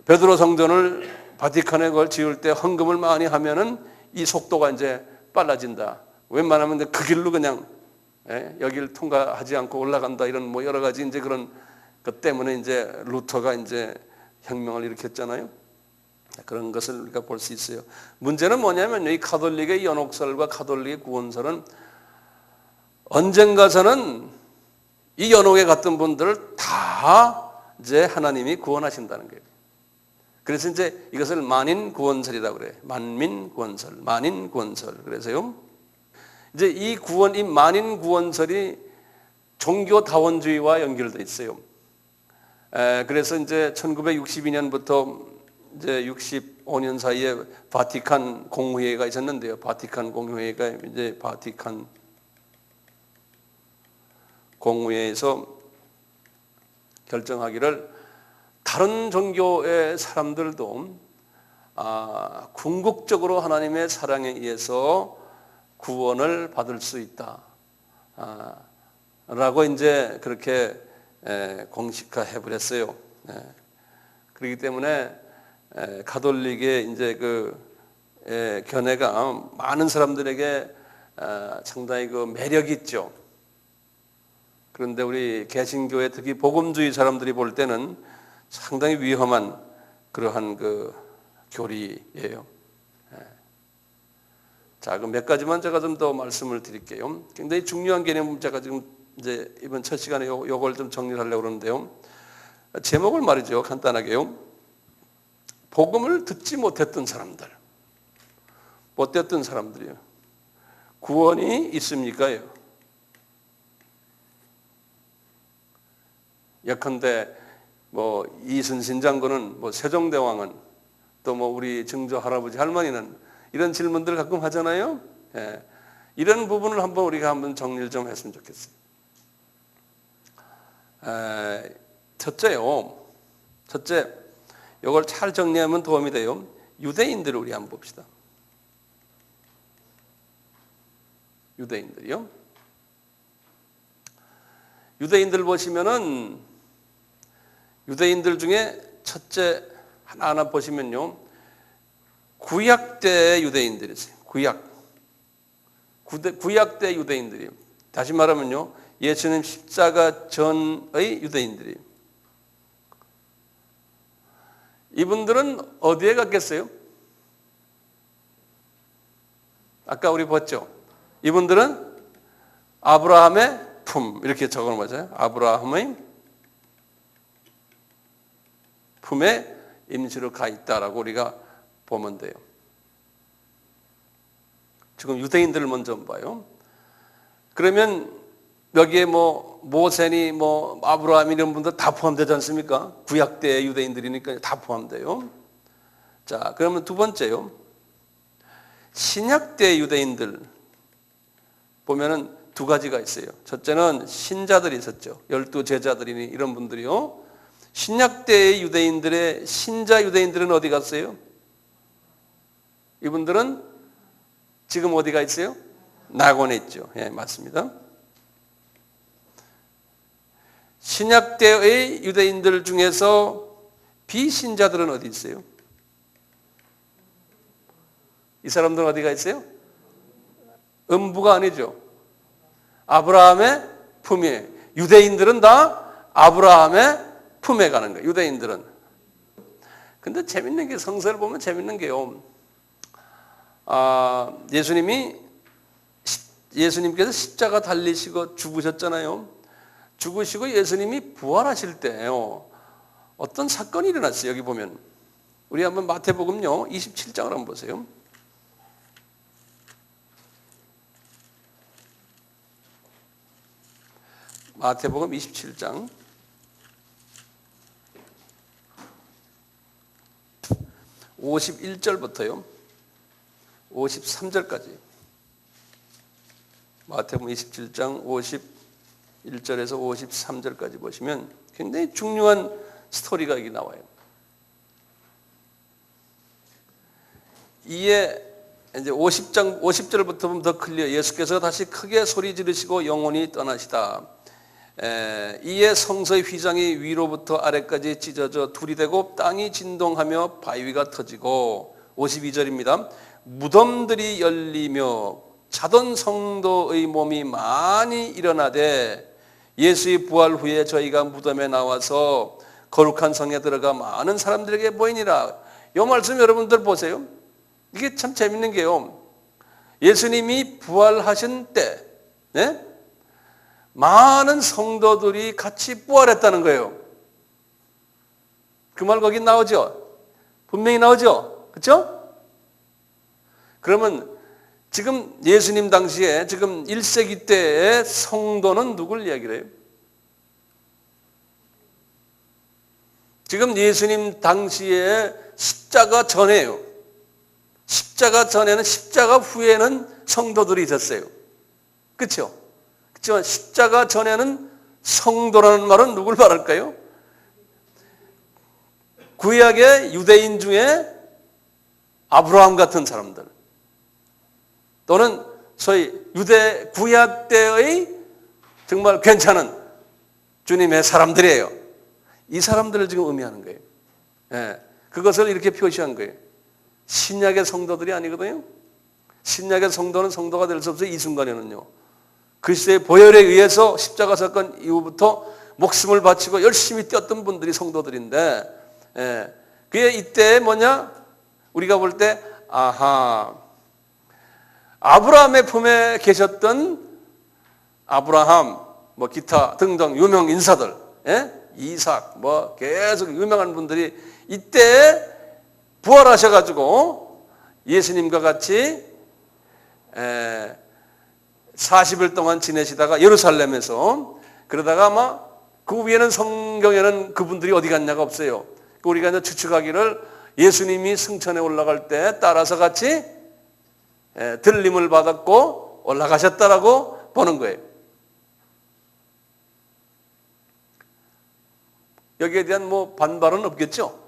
베드로 성전을 바티칸에 그걸 지을 때 헌금을 많이 하면은 이 속도가 이제 빨라진다. 웬만하면 그 길로 그냥 여기를 통과하지 않고 올라간다, 이런 뭐 여러 가지 이제 그런 것 때문에 이제 루터가 이제 혁명을 일으켰잖아요. 그런 것을 우리가 볼 수 있어요. 문제는 뭐냐면 이 가톨릭의 연옥설과 가톨릭의 구원설은 언젠가서는 이 연옥에 갔던 분들을 다 이제 하나님이 구원하신다는 거예요. 그래서 이제 이것을 만인 구원설이라고 그래요. 만민 구원설, 만인 구원설. 그래서요, 이제 이 만인 구원설이 종교다원주의와 연결되어 있어요. 그래서 이제 1962년부터 이제 65년 사이에 바티칸 공회의가 있었는데요. 바티칸 공회의가 이제 바티칸 공회에서 결정하기를 다른 종교의 사람들도 궁극적으로 하나님의 사랑에 의해서 구원을 받을 수 있다 라고 이제 그렇게 공식화해 버렸어요. 그렇기 때문에 가톨릭의 이제 그 견해가 많은 사람들에게 상당히 그 매력이 있죠. 그런데 우리 개신교의 특히 복음주의 사람들이 볼 때는 상당히 위험한 그러한 그 교리예요. 자, 그럼 몇 가지만 제가 좀 더 말씀을 드릴게요. 굉장히 중요한 개념, 제가 지금 이제 이번 첫 시간에 요걸 좀 정리를 하려고 그러는데요. 제목을 말이죠. 간단하게요. 복음을 듣지 못했던 사람들, 못됐던 사람들이요. 구원이 있습니까요? 예컨대 뭐 이순신 장군은, 뭐 세종대왕은, 또 뭐 우리 증조 할아버지 할머니는, 이런 질문들 가끔 하잖아요. 이런 부분을 우리가 한번 정리를 좀 했으면 좋겠어요. 첫째, 이걸 잘 정리하면 도움이 돼요. 유대인들을 우리 한번 봅시다. 유대인들이요. 유대인들 보시면은 유대인들 중에 첫째 하나하나 보시면요, 구약 때 유대인들이세요. 구약 때 유대인들이요. 다시 말하면요, 예수님 십자가 전의 유대인들이에요. 이분들은 어디에 갔겠어요? 아까 우리 봤죠? 이분들은 아브라함의 품, 이렇게 적어놓은 거죠. 아브라함의 품에 임시로 가 있다라고 우리가 보면 돼요. 지금 유대인들을 먼저 봐요. 그러면 여기에 뭐 모세니 뭐 아브라함 이런 분들 다 포함되지 않습니까? 구약 때 유대인들이니까 다 포함돼요. 자, 그러면 두 번째요. 신약 때 유대인들 보면은 두 가지가 있어요. 첫째는 신자들이 있었죠. 12제자들이니 이런 분들이요. 신약 때의 유대인들의 신자 유대인들은 어디 갔어요? 이분들은 지금 어디가 있어요? 낙원에 있죠. 예, 맞습니다. 신약 때의 유대인들 중에서 비신자들은 어디 있어요? 이 사람들은 어디가 있어요? 음부가 아니죠. 아브라함의 품에. 유대인들은 다 아브라함의 품에 가는 거예요. 유대인들은. 근데 재밌는 게 성서를 보면 재밌는 게요. 예수님께서 십자가 달리시고 죽으셨잖아요. 죽으시고 예수님이 부활하실 때요. 어떤 사건이 일어났어요. 여기 보면. 우리 한번 마태복음요. 27장을 한번 보세요. 마태복음 27장 51절부터요 53절까지 마태복음 27장 51절에서 53절까지 보시면 굉장히 중요한 스토리가 여기 나와요. 이에 이제 50절부터 보면 더 클리어. 예수께서 다시 크게 소리 지르시고 영원히 떠나시다. 이에 성서의 휘장이 위로부터 아래까지 찢어져 둘이 되고 땅이 진동하며 바위가 터지고 52절입니다. 무덤들이 열리며 자던 성도의 몸이 많이 일어나되 예수의 부활 후에 저희가 무덤에 나와서 거룩한 성에 들어가 많은 사람들에게 보이니라. 이 말씀 여러분들 보세요. 이게 참 재밌는 게요. 예수님이 부활하신 때 네? 많은 성도들이 같이 부활했다는 거예요. 그 말 거기 나오죠? 분명히 나오죠? 그렇죠? 그러면 지금 예수님 당시에 지금 1세기 때의 성도는 누굴 이야기를 해요? 지금 예수님 당시에 십자가 전에요. 십자가 전에는 십자가 후에는 성도들이 있었어요. 그렇죠? 그렇지만 십자가 전에는 성도라는 말은 누굴 말할까요? 구약의 유대인 중에 아브라함 같은 사람들 또는 소위 유대 구약 때의 정말 괜찮은 주님의 사람들이에요. 이 사람들을 지금 의미하는 거예요. 예, 그것을 이렇게 표시한 거예요. 신약의 성도들이 아니거든요. 신약의 성도는 성도가 될 수 없어요. 이 순간에는요. 그리스도의 보혈에 의해서 십자가 사건 이후부터 목숨을 바치고 열심히 뛰었던 분들이 성도들인데, 예, 그게 이때 뭐냐? 우리가 볼 때 아브라함의 품에 계셨던 아브라함, 뭐 기타 등등 유명 인사들, 예? 이삭, 뭐 계속 유명한 분들이 이때 부활하셔가지고 예수님과 같이 40일 동안 지내시다가 예루살렘에서 그러다가 아마 그 위에는 성경에는 그분들이 어디 갔냐가 없어요. 우리가 이제 추측하기를 예수님이 승천에 올라갈 때 따라서 같이 들림을 받았고 올라가셨다라고 보는 거예요. 여기에 대한 뭐 반발은 없겠죠?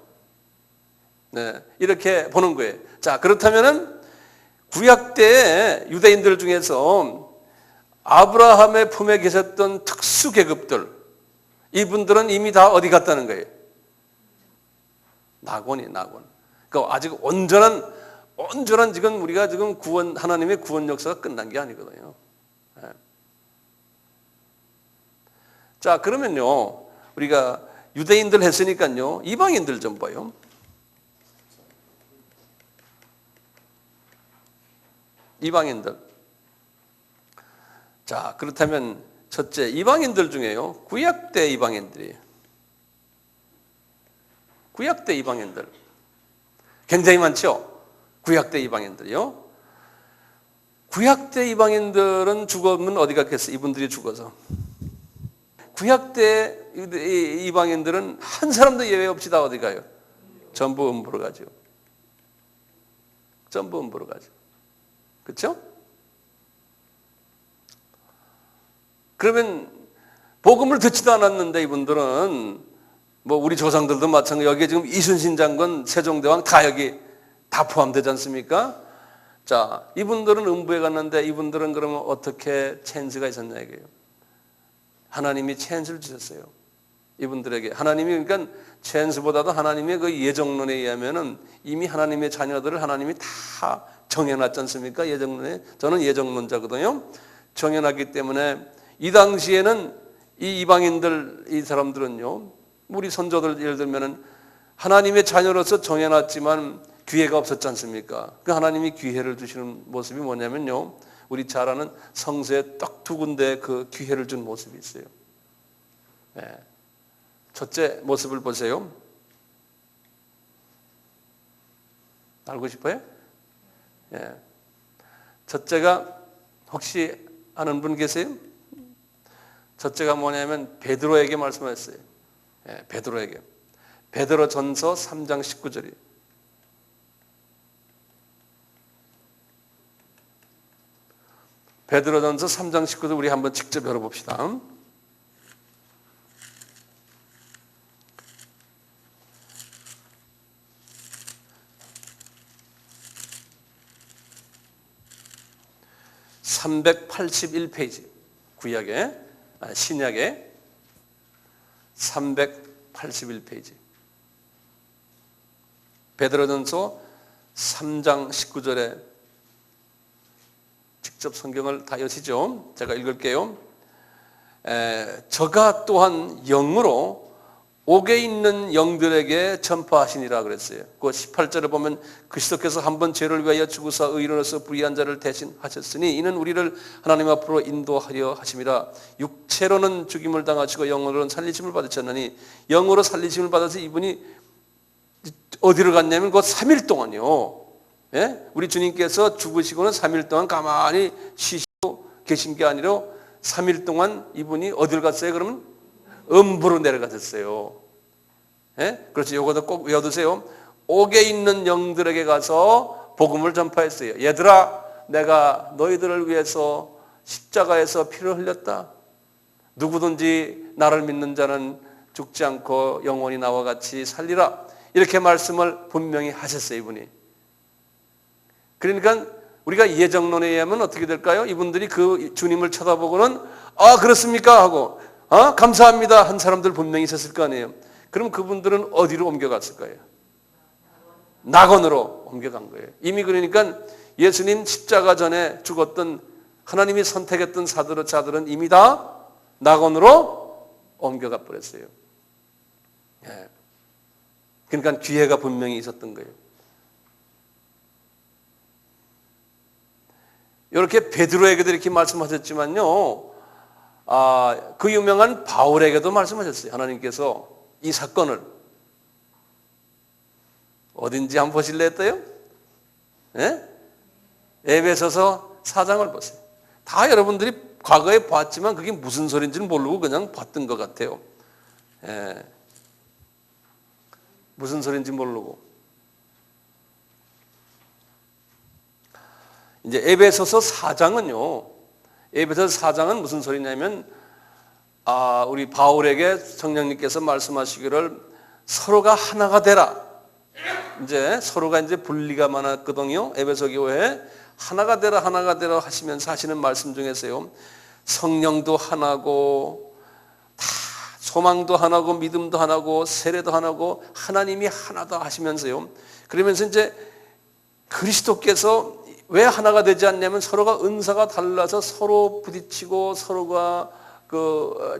네, 이렇게 보는 거예요. 자, 그렇다면은 구약 때의 유대인들 중에서 아브라함의 품에 계셨던 특수 계급들, 이분들은 이미 다 어디 갔다는 거예요? 낙원. 그러니까 아직 온전한 지금 우리가 지금 하나님의 구원 역사가 끝난 게 아니거든요. 네. 자, 그러면요, 우리가 유대인들 했으니까요, 이방인들 좀 봐요. 이방인들. 자, 그렇다면 첫째, 이방인들 중에요, 구약대 이방인들이에요. 구약대 이방인들. 굉장히 많죠? 구약대 이방인들이요. 구약대 이방인들은 죽으면 어디 갔겠어? 이분들이 죽어서. 구약대 이방인들은 한 사람도 예외 없이 다 어디 가요? 전부 음부로 가죠. 전부 음부로 가죠. 그렇죠? 그러면 복음을 듣지도 않았는데 이분들은 뭐 우리 조상들도 마찬가지. 여기에 지금 이순신 장군, 세종대왕 다 여기 다 포함되지 않습니까? 자, 이분들은 음부에 갔는데 이분들은 그러면 어떻게 찬스가 있었냐 이거예요. 하나님이 찬스를 주셨어요. 이분들에게 하나님이 그러니까 찬스보다도 하나님의 그 예정론에 의하면은 이미 하나님의 자녀들을 하나님이 다 정해놨지 않습니까? 예정론에 저는 예정론자거든요. 정해놨기 때문에 이 당시에는 이 이방인들 이 사람들은요, 우리 선조들 예를 들면은 하나님의 자녀로서 정해놨지만 기회가 없었지 않습니까? 그 하나님이 기회를 주시는 모습이 뭐냐면요, 우리 잘 아는 성서에 딱 두 군데 그 기회를 준 모습이 있어요. 네. 첫째 모습을 보세요. 알고 싶어요? 예. 첫째가 혹시 아는 분 계세요? 첫째가 뭐냐면 베드로에게 말씀하셨어요. 예, 베드로에게. 베드로 전서 3장 19절이에요. 베드로 전서 3장 19절 우리 한번 직접 열어봅시다. (381페이지) 구약에 신약에 381페이지 베드로전서 3장 19절에 직접 성경을 다 여시죠. 제가 읽을게요. 저가 또한 영으로 옥에 있는 영들에게 전파하시니라 그랬어요. 그 18절에 보면 그리스도께서 한번 죄를 위하여 죽으사 의인으로서 불의한 자를 대신하셨으니 이는 우리를 하나님 앞으로 인도하려 하심이라. 육체로는 죽임을 당하시고 영으로는 살리심을 받으셨느니 영으로 살리심을 받아서 이분이 어디로 갔냐면 그 3일 동안요. 예? 우리 주님께서 죽으시고는 3일 동안 가만히 쉬시고 계신 게 아니라 3일 동안 이분이 어디를 갔어요? 그러면 음부로 내려가셨어요. 예? 그렇죠. 이것도 꼭 외워두세요. 옥에 있는 영들에게 가서 복음을 전파했어요. 얘들아, 내가 너희들을 위해서 십자가에서 피를 흘렸다. 누구든지 나를 믿는 자는 죽지 않고 영원히 나와 같이 살리라. 이렇게 말씀을 분명히 하셨어요, 이분이. 그러니까 우리가 예정론에 의하면 어떻게 될까요? 이분들이 그 주님을 쳐다보고는 아, 그렇습니까? 하고 감사합니다 한 사람들 분명히 있었을 거 아니에요. 그럼 그분들은 어디로 옮겨갔을 거예요? 낙원으로 옮겨간 거예요. 이미 그러니까 예수님 십자가 전에 죽었던 하나님이 선택했던 자들은 이미 다 낙원으로 옮겨가 버렸어요. 예. 그러니까 기회가 분명히 있었던 거예요. 이렇게 베드로에게도 이렇게 말씀하셨지만요, 그 유명한 바울에게도 말씀하셨어요. 하나님께서 이 사건을 어딘지 한번 보실래 했어요? 예? 에베소서 4장을 보세요. 다 여러분들이 과거에 봤지만 그게 무슨 소리인지는 모르고 그냥 봤던 것 같아요. 예. 무슨 소리인지 모르고. 이제 에베소서 4장은요. 에베소서 4장은 무슨 소리냐면 우리 바울에게 성령님께서 말씀하시기를 서로가 하나가 되라. 이제 서로가 이제 분리가 많았거든요. 에베소 교회에 하나가 되라 하시면서 하시는 말씀 중에서요. 성령도 하나고 다 소망도 하나고 믿음도 하나고 세례도 하나고 하나님이 하나다 하시면서요. 그러면서 이제 그리스도께서 왜 하나가 되지 않냐면 서로가 은사가 달라서 서로 부딪히고 서로가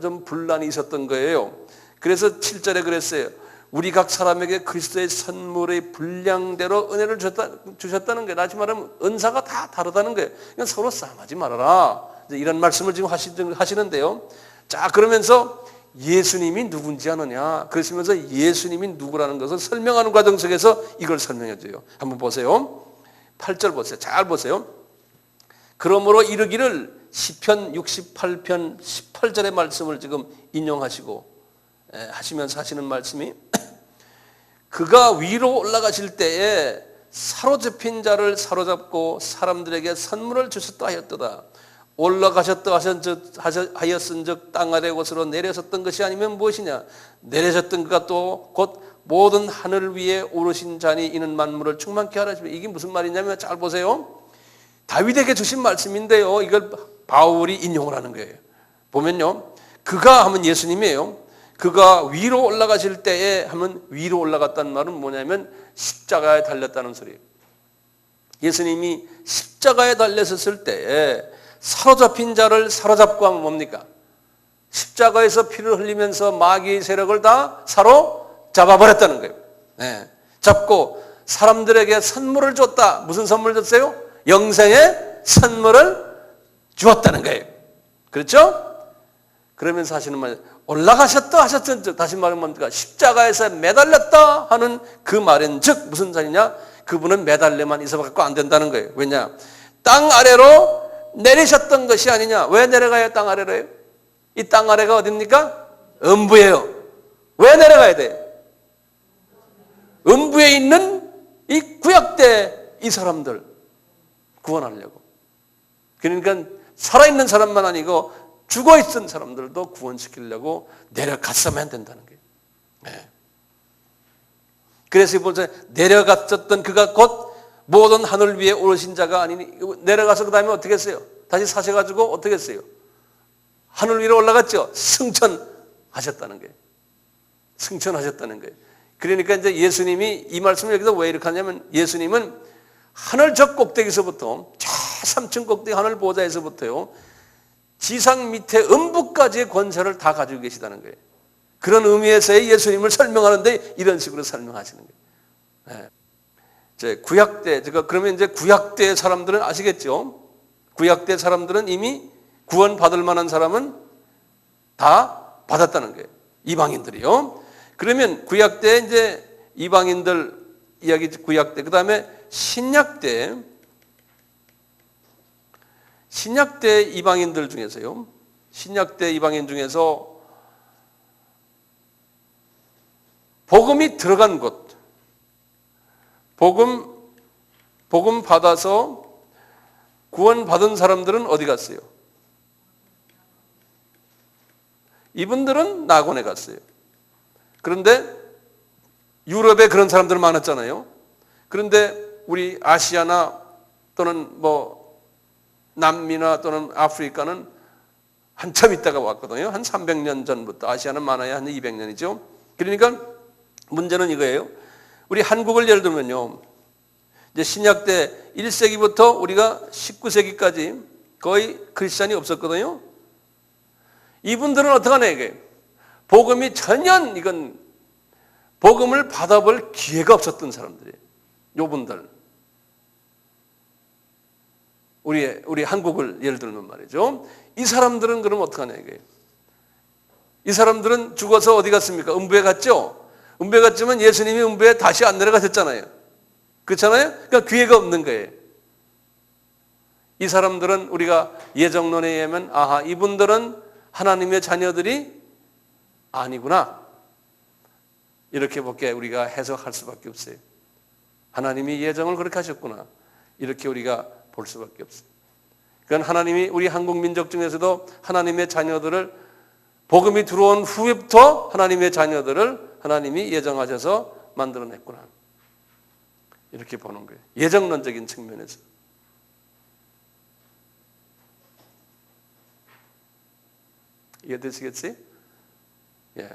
좀 분란이 있었던 거예요. 그래서 7절에 그랬어요. 우리 각 사람에게 그리스도의 선물의 분량대로 은혜를 주셨다는 거예요. 다시 말하면 은사가 다 다르다는 거예요. 그러니까 서로 싸움하지 말아라. 이런 말씀을 지금 하시는데요. 자, 그러면서 예수님이 누군지 아느냐. 그러시면서 예수님이 누구라는 것을 설명하는 과정 속에서 이걸 설명해 줘요. 한번 보세요. 8절 보세요. 잘 보세요. 그러므로 이르기를 시편 68편 18절의 말씀을 지금 인용하시고 하시면서 하시는 말씀이 그가 위로 올라가실 때에 사로잡힌 자를 사로잡고 사람들에게 선물을 주셨다 하였도다. 올라가셨다 하였은즉 땅 아래 곳으로 내려섰던 것이 아니면 무엇이냐? 내려졌던 그가 또 곧 모든 하늘 위에 오르신 자니 이는 만물을 충만케 하라. 이게 무슨 말이냐면 잘 보세요. 다윗에게 주신 말씀인데요. 이걸 바울이 인용을 하는 거예요. 보면요. 그가 하면 예수님이에요. 그가 위로 올라가실 때에 하면 위로 올라갔다는 말은 뭐냐면 십자가에 달렸다는 소리예요. 예수님이 십자가에 달렸을 때에 사로잡힌 자를 사로잡고 하면 뭡니까? 십자가에서 피를 흘리면서 마귀의 세력을 다 사로잡아버렸다는 거예요. 네. 잡고 사람들에게 선물을 줬다. 무슨 선물을 줬어요? 영생의 선물을 주었다는 거예요. 그렇죠? 그러면서 하시는 말, 올라가셨다 하셨던, 다시 말하면 뭡니까? 십자가에서 매달렸다 하는 그 말은 즉 무슨 말이냐? 그분은 매달려만 있어갖고 안 된다는 거예요. 왜냐? 땅 아래로 내리셨던 것이 아니냐? 왜 내려가요? 땅 아래로요? 이 땅 아래가 어딥니까? 음부예요. 왜 내려가야 돼요? 음부에 있는 이 구약대 이 사람들 구원하려고. 그러니까 살아있는 사람만 아니고 죽어있던 사람들도 구원시키려고 내려갔어야 된다는 거예요. 네. 그래서 보세요. 내려갔었던 그가 곧 모든 하늘 위에 오르신 자가 아니니 내려가서 그 다음에 어떻게 했어요? 다시 사셔가지고 어떻게 했어요? 하늘 위로 올라갔죠? 승천하셨다는 거예요. 승천하셨다는 거예요. 그러니까 이제 예수님이 이 말씀을 여기서 왜 이렇게 하냐면 예수님은 하늘 저 꼭대기서부터 저 3층 꼭대기 하늘 보좌에서부터요 지상 밑에 음부까지의 권세를 다 가지고 계시다는 거예요. 그런 의미에서의 예수님을 설명하는데 이런 식으로 설명하시는 거예요. 네. 이제 구약대, 그러면 이제 구약대 사람들은 아시겠죠? 구약대 사람들은 이미 구원받을 만한 사람은 다 받았다는 거예요. 이방인들이요. 그러면 구약대 이제 이방인들 이야기 구약대, 그 다음에 신약대 이방인들 중에서요. 신약대 이방인 중에서 복음이 들어간 곳, 복음 받아서 구원받은 사람들은 어디 갔어요? 이분들은 낙원에 갔어요. 그런데 유럽에 그런 사람들 많았잖아요. 그런데 우리 아시아나 또는 뭐 남미나 또는 아프리카는 한참 있다가 왔거든요. 한 300년 전부터. 아시아는 많아야 한 200년이죠. 그러니까 문제는 이거예요. 우리 한국을 예를 들면요. 이제 신약 때 1세기부터 우리가 19세기까지 거의 크리스찬이 없었거든요. 이분들은 어떻게 하냐 이게. 복음이 전혀 이건 복음을 받아볼 기회가 없었던 사람들이에요. 요분들. 우리 한국을 예를 들면 말이죠. 이 사람들은 그럼 어떻게 하냐 이게. 이 사람들은 죽어서 어디 갔습니까? 음부에 갔죠? 음부에 갔지만 예수님이 음부에 다시 안 내려가셨잖아요. 그렇잖아요? 그러니까 기회가 없는 거예요. 이 사람들은 우리가 예정론에 의하면 아하 이분들은 하나님의 자녀들이 아니구나. 이렇게 밖에 우리가 해석할 수밖에 없어요. 하나님이 예정을 그렇게 하셨구나. 이렇게 우리가 볼 수밖에 없어요. 그러니까 하나님이 우리 한국 민족 중에서도 하나님의 자녀들을 복음이 들어온 후부터 하나님의 자녀들을 하나님이 예정하셔서 만들어냈구나. 이렇게 보는 거예요. 예정론적인 측면에서. 이해되시겠지? 예.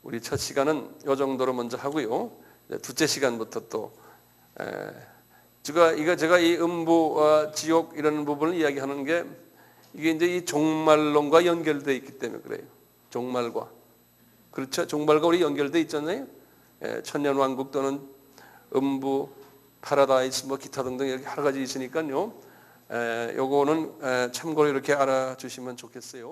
우리 첫 시간은 이 정도로 먼저 하고요. 둘째 시간부터 또 제가 이 음부, 지옥 이런 부분을 이야기하는 게 이게 이제 이 종말론과 연결되어 있기 때문에 그래요. 종말과. 그렇죠? 종말과 우리 연결되어 있잖아요. 천년왕국 또는 음부, 파라다이스 뭐 기타 등등 이렇게 여러 가지 있으니까요. 요거는 참고로 이렇게 알아주시면 좋겠어요.